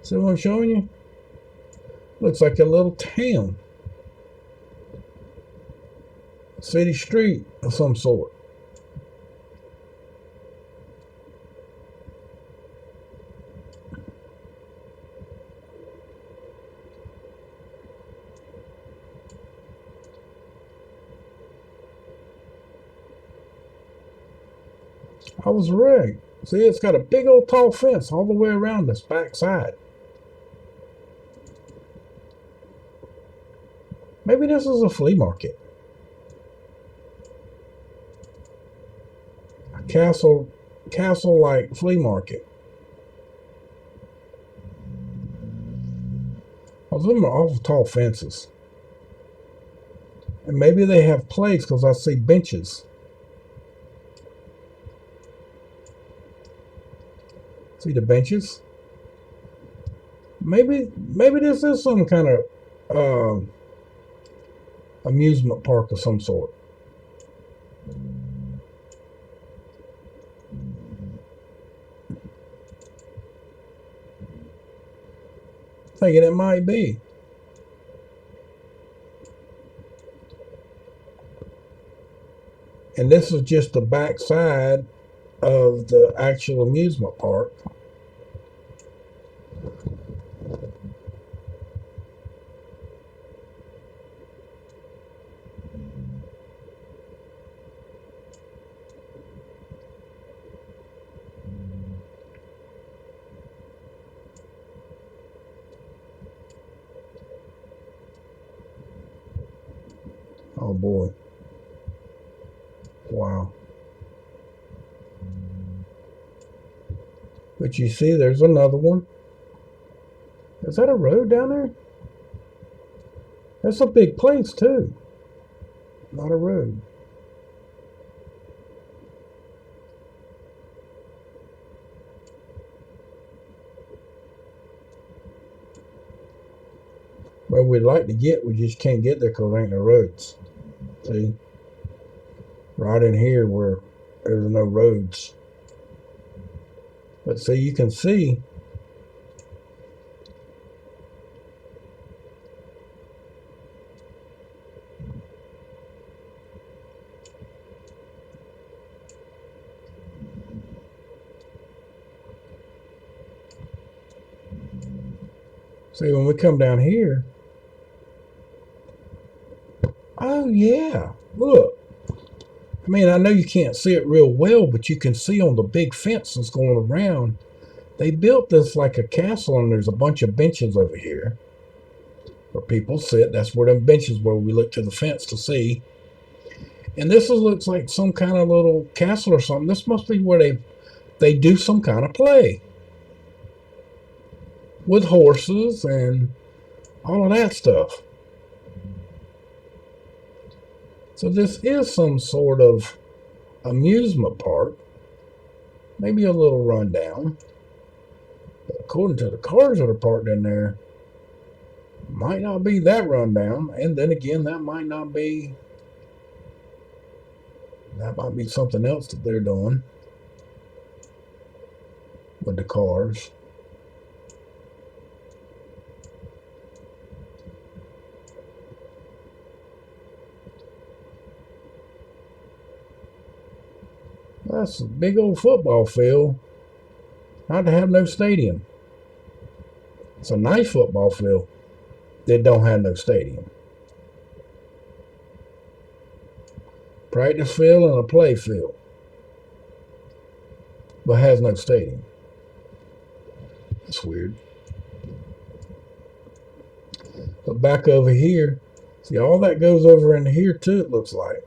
See what I'm showing you? Looks like a little town. City street of some sort. I was right. See, it's got a big old tall fence all the way around this back side. Maybe this is a flea market. A castle-like flea market. Those of them are awful tall fences. And maybe they have plates because I see benches. See the benches? Maybe this is some kind of amusement park of some sort. Thinking it might be. And this is just the back side of the actual amusement park. Oh boy. Wow. But you see, there's another one. Is that a road down there? That's a big place, too. Not a road. Well, we'd like to get, we just can't get there because there ain't no roads. See? Right in here where there's no roads. But see, you can see when we come down here, oh yeah, look. I mean, I know you can't see it real well, but you can see on the big fence that's going around. They built this like a castle, and there's a bunch of benches over here where people sit. That's where them benches where we look to the fence to see. And this looks like some kind of little castle or something. This must be where they do some kind of play with horses and all of that stuff. So this is some sort of amusement park. Maybe a little rundown. But according to the cars that are parked in there, might not be that rundown. And then again, that might be something else that they're doing with the cars. That's a big old football field. Not to have no stadium. It's a nice football field that don't have no stadium. Practice field and a play field, but has no stadium. That's weird. But back over here, see, all that goes over into here too, it looks like.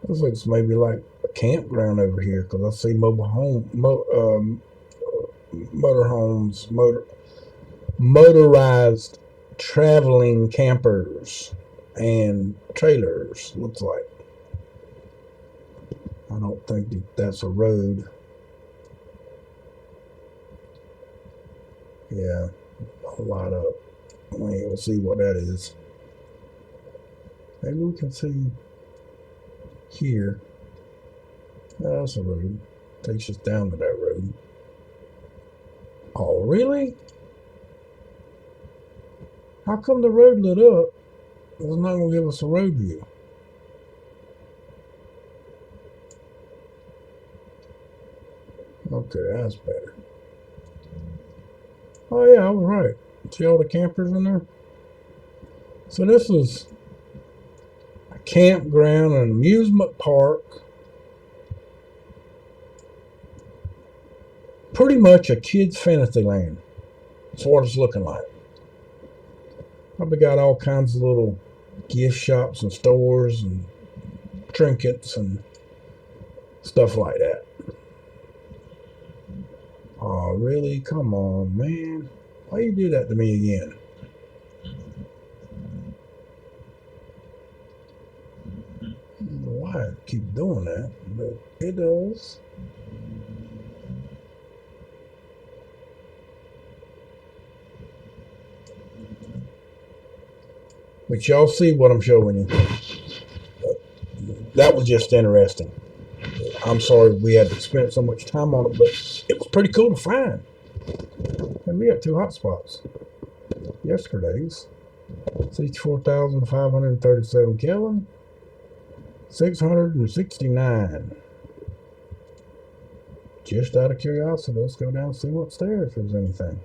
Looks like it's maybe like a campground over here, because I see motorized traveling campers and trailers, looks like. I don't think that's a road. Yeah, a lot of. We'll see what that is. Maybe we can see here. Oh, that's a road. Takes us down to that road. Oh, really? How come the road lit up? It's not going to give us a road view. Okay, that's better. Oh yeah, I was right. See all the campers in there? So this is a campground and amusement park. Pretty much a kid's fantasy land. That's what it's looking like. Probably got all kinds of little gift shops and stores and trinkets and stuff like that. Oh, really? Come on, man. Why you do that to me again? I don't know why I keep doing that, but it does. But y'all see what I'm showing you. That was just interesting. I'm sorry we had to spend so much time on it, but it was pretty cool to find. And we got 2 hotspots. Yesterday's 64,537 Kelvin, 669. Just out of curiosity, let's go down and see what's there if there's anything.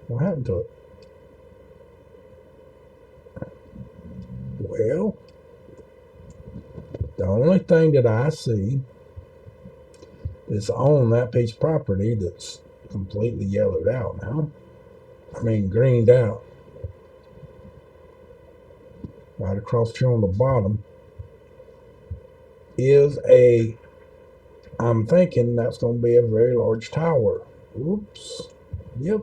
What happened to it? Well, the only thing that I see is on that piece of property that's completely yellowed out now. I mean, greened out. Right across here on the bottom is I'm thinking that's going to be a very large tower. Oops. Yep.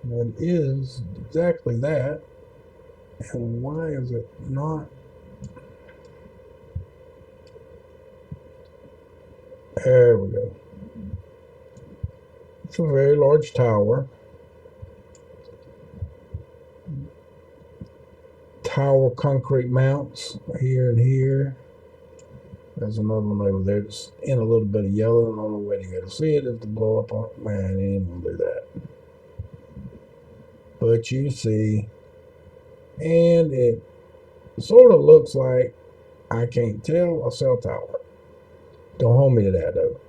That is exactly that. And why is it not? There we go. It's a very large tower. Tower concrete mounts here and here. There's another one over there that's in a little bit of yellow. And the only way to get to see it is to blow up on it. Man, I ain't gonna do that. But you see, and it sort of looks like, I can't tell, a cell tower. Don't hold me to that though.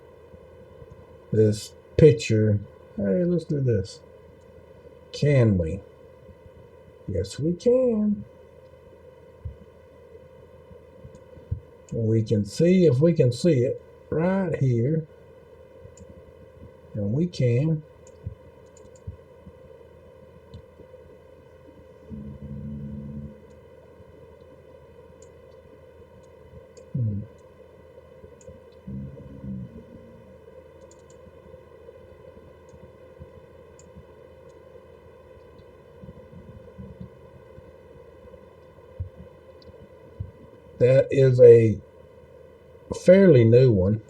This picture, hey, let's do this. Can we? Yes, we can. We can see, if we can see it right here, and we can that is a fairly new one,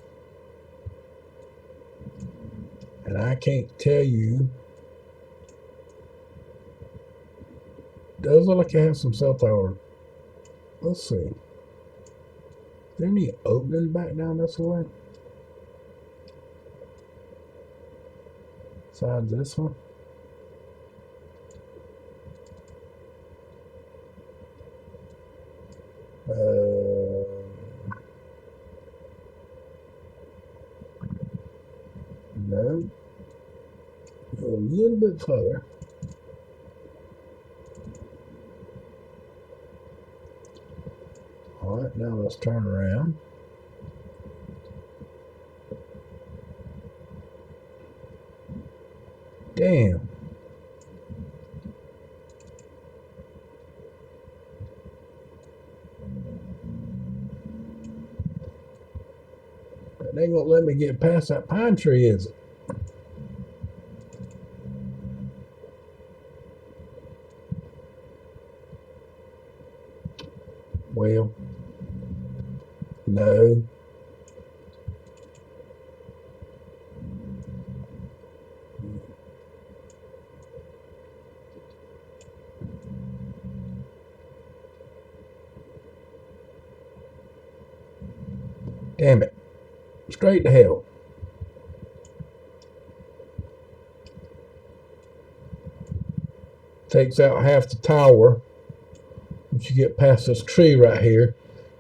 and I can't tell you. Does look like it has some cell tower. Let's see. Is there any opening back down this way? Besides this one? No. Go a little bit further. Alright, now let's turn around. Damn. They ain't gonna let me get past that pine tree, is it? Well, no. Damn it. Straight to hell. Takes out half the tower. Once you get past this tree right here,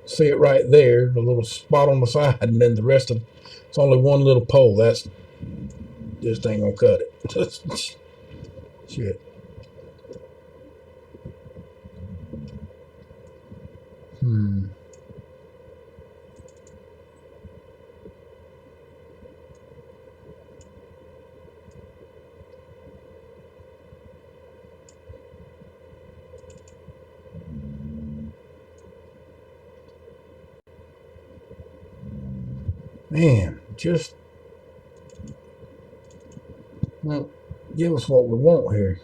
see it right there, the little spot on the side, and then the rest of it's only one little pole. That's just ain't gonna cut it. Shit. Man, just well, give us what we want here.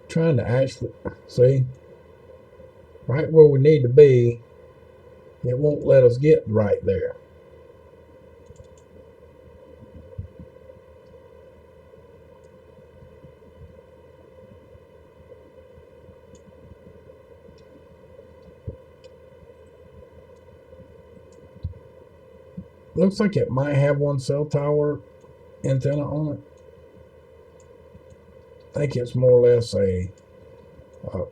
Trying to actually see right where we need to be. It won't let us get right there. Looks like it might have one cell tower antenna on it. I think it's more or less a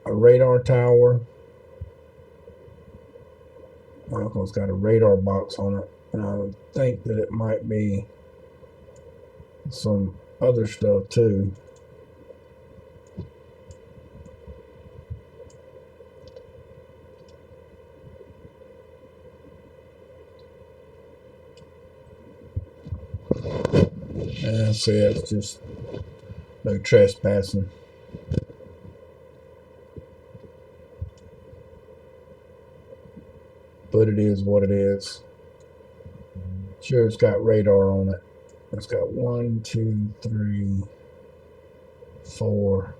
radar tower. It's got a radar box on it, and I would think that it might be some other stuff too. And see, it's just no trespassing. But it is what it is. Sure, it's got radar on it. It's got 1, 2, 3, 4.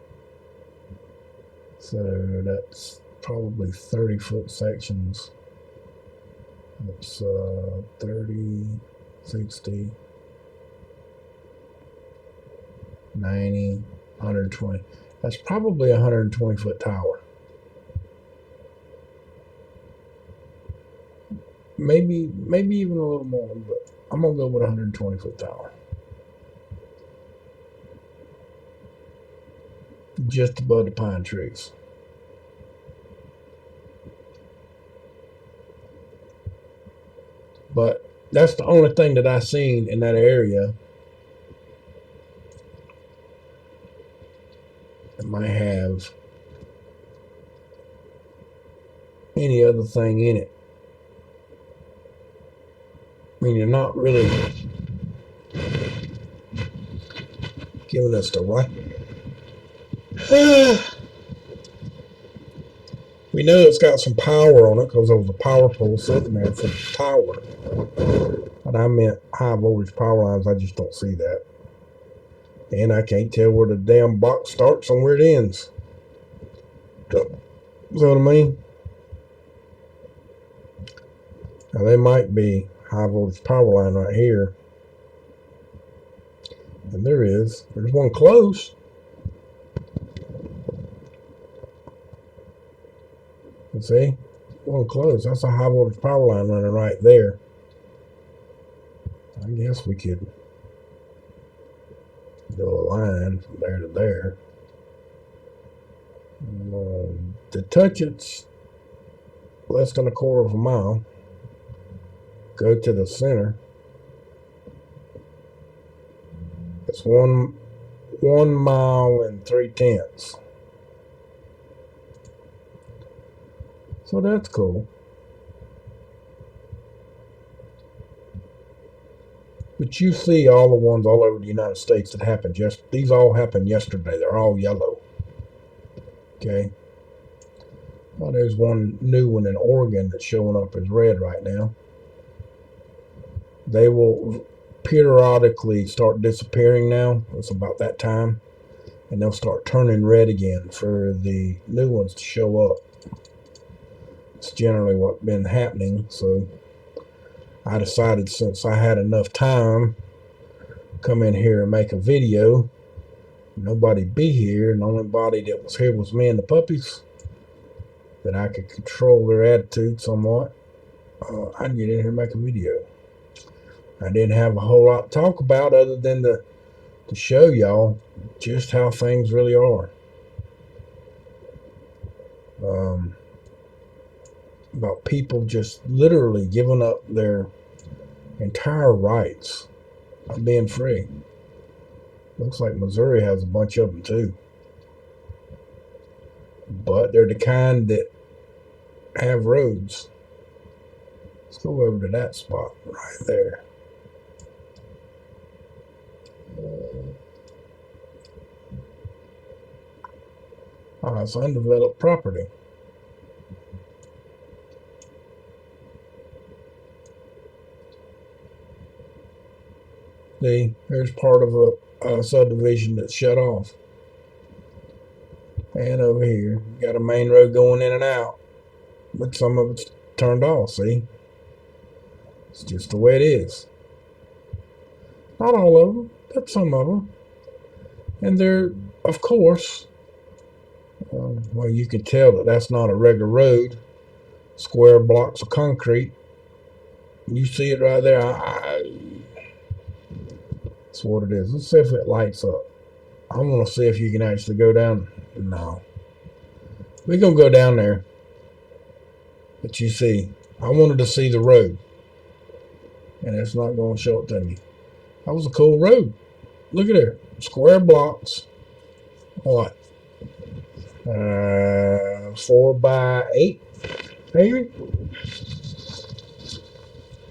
So that's probably 30-foot sections. It's 30, 60, 90, 120. That's probably a 120-foot tower. Maybe even a little more, but I'm gonna go with a 120-foot tower. Just above the pine trees. But that's the only thing that I seen in that area that might have any other thing in it. I mean, you're not really giving us the right. We know it's got some power on it because there was a power pole sitting there for the tower. But I meant high voltage power lines. I just don't see that. And I can't tell where the damn box starts and where it ends. You know what I mean? Now, there might be high voltage power line right here. And there is. There's one close. You see? One close. That's a high voltage power line running right there. I guess we could do a line from there to there. To touch it's less than a quarter of a mile. Go to the center. It's 1 mile and 3/10. So that's cool. But you see all the ones all over the United States that happened these all happened yesterday. They're all yellow. Okay. Well, there's one new one in Oregon that's showing up as red right now. They will periodically start disappearing now. It's about that time. And they'll start turning red again for the new ones to show up. It's generally what's been happening. So I decided, since I had enough time, come in here and make a video. Nobody be here, and the only body that was here was me and the puppies, that I could control their attitude somewhat. I'd get in here and make a video. I didn't have a whole lot to talk about other than to show y'all just how things really are. About people just literally giving up their entire rights of being free. Looks like Missouri has a bunch of them too. But they're the kind that have roads. Let's go over to that spot right there. It's undeveloped property. See, here's part of a subdivision that's shut off. And over here, got a main road going in and out. But some of it's turned off, see? It's just the way it is. Not all of them, but some of them. And they're, of course, well, you can tell that that's not a regular road. Square blocks of concrete. You see it right there. That's what it is. Let's see if it lights up. I want to see if you can actually go down. No. We're going to go down there. But you see, I wanted to see the road. And it's not going to show it to me. That was a cool road. Look at there. Square blocks. What? 4x8. Maybe?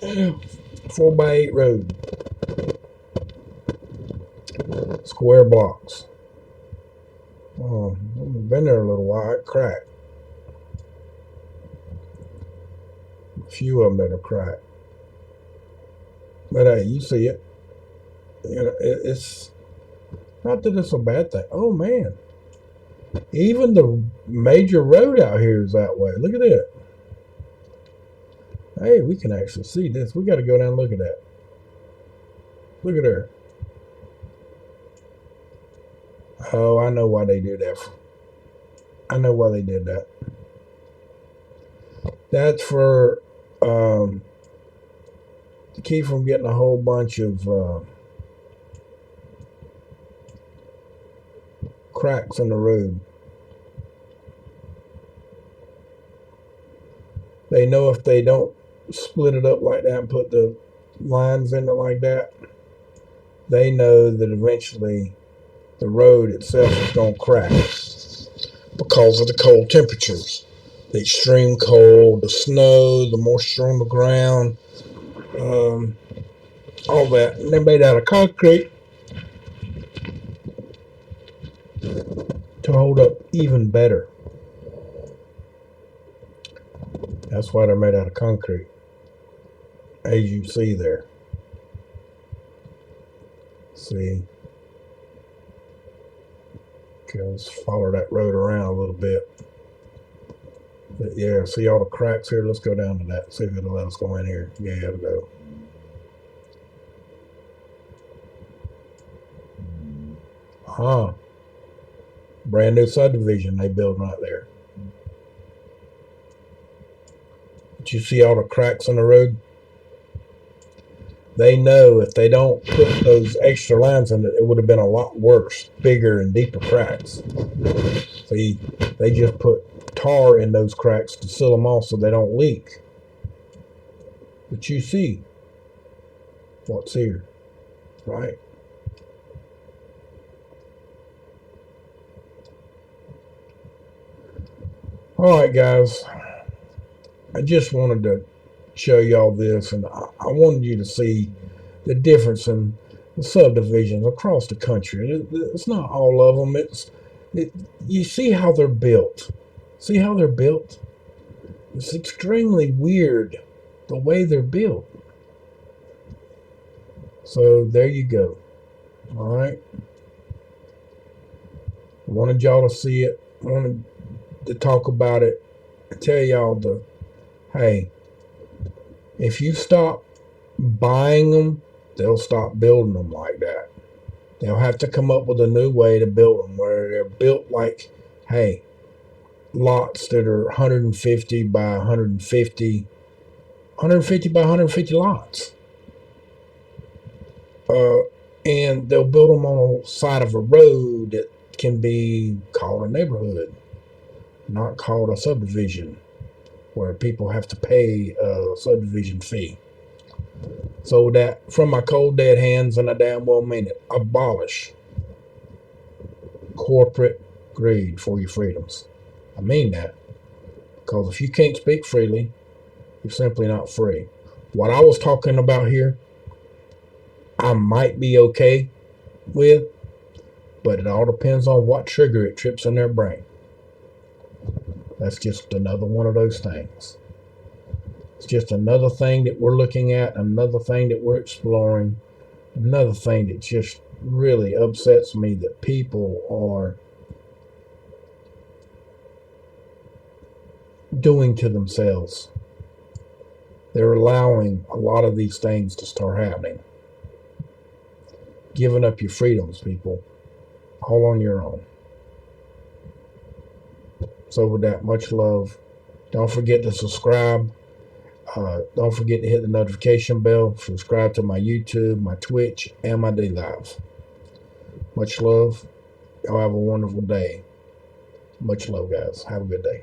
4x8 road. Square blocks. Oh, I've been there a little while. It cracked. A few of them that are cracked. But hey, you see it. You know, it's not that it's a bad thing. Oh man. Even the major road out here is that way. Look at it. Hey, we can actually see this. We got to go down and look at that. Look at her. Oh, I know why they do that. I know why they did that. That's for to keep from getting a whole bunch of cracks in the road. They know if they don't split it up like that and put the lines in it like that, they know that eventually the road itself is going to crack because of the cold temperatures. The extreme cold, the snow, the moisture on the ground. all that. And they're made out of concrete to hold up even better. That's why they're made out of concrete, as you see there. See? Okay, let's follow that road around a little bit. But yeah, see all the cracks here? Let's go down to that. See if it'll let us go in here. Yeah, it'll go. Huh. Brand new subdivision they built right there. Did you see all the cracks on the road? They know if they don't put those extra lines in it would have been a lot worse, bigger and deeper cracks. See, they just put tar in those cracks to seal them off so they don't leak. But you see what's here, right? All right, guys. I just wanted to show y'all this, and I wanted you to see the difference in the subdivisions across the country. It's not all of them. You see how they're built. See how they're built? It's extremely weird the way they're built. So there you go. All right. I wanted y'all to see it. I wanted to talk about it. I tell y'all hey, if you stop buying them, they'll stop building them like that. They'll have to come up with a new way to build them where they're built like, hey, lots that are 150 by 150, 150 by 150 lots. And they'll build them on the side of a road that can be called a neighborhood, not called a subdivision, where people have to pay a subdivision fee. So that, from my cold dead hands, and I damn well mean it, abolish corporate greed for your freedoms. I mean that, because if you can't speak freely, you're simply not free. What I was talking about here, I might be okay with, but it all depends on what trigger it trips in their brain. That's just another one of those things. It's just another thing that we're looking at, another thing that we're exploring, another thing that just really upsets me that people are doing to themselves. They're allowing a lot of these things to start happening. Giving up your freedoms, people, all on your own. So with that, much love. Don't forget to subscribe. Don't forget to hit the notification bell. Subscribe to my YouTube, my Twitch, and my DLive. Much love. Y'all have a wonderful day. Much love, guys. Have a good day.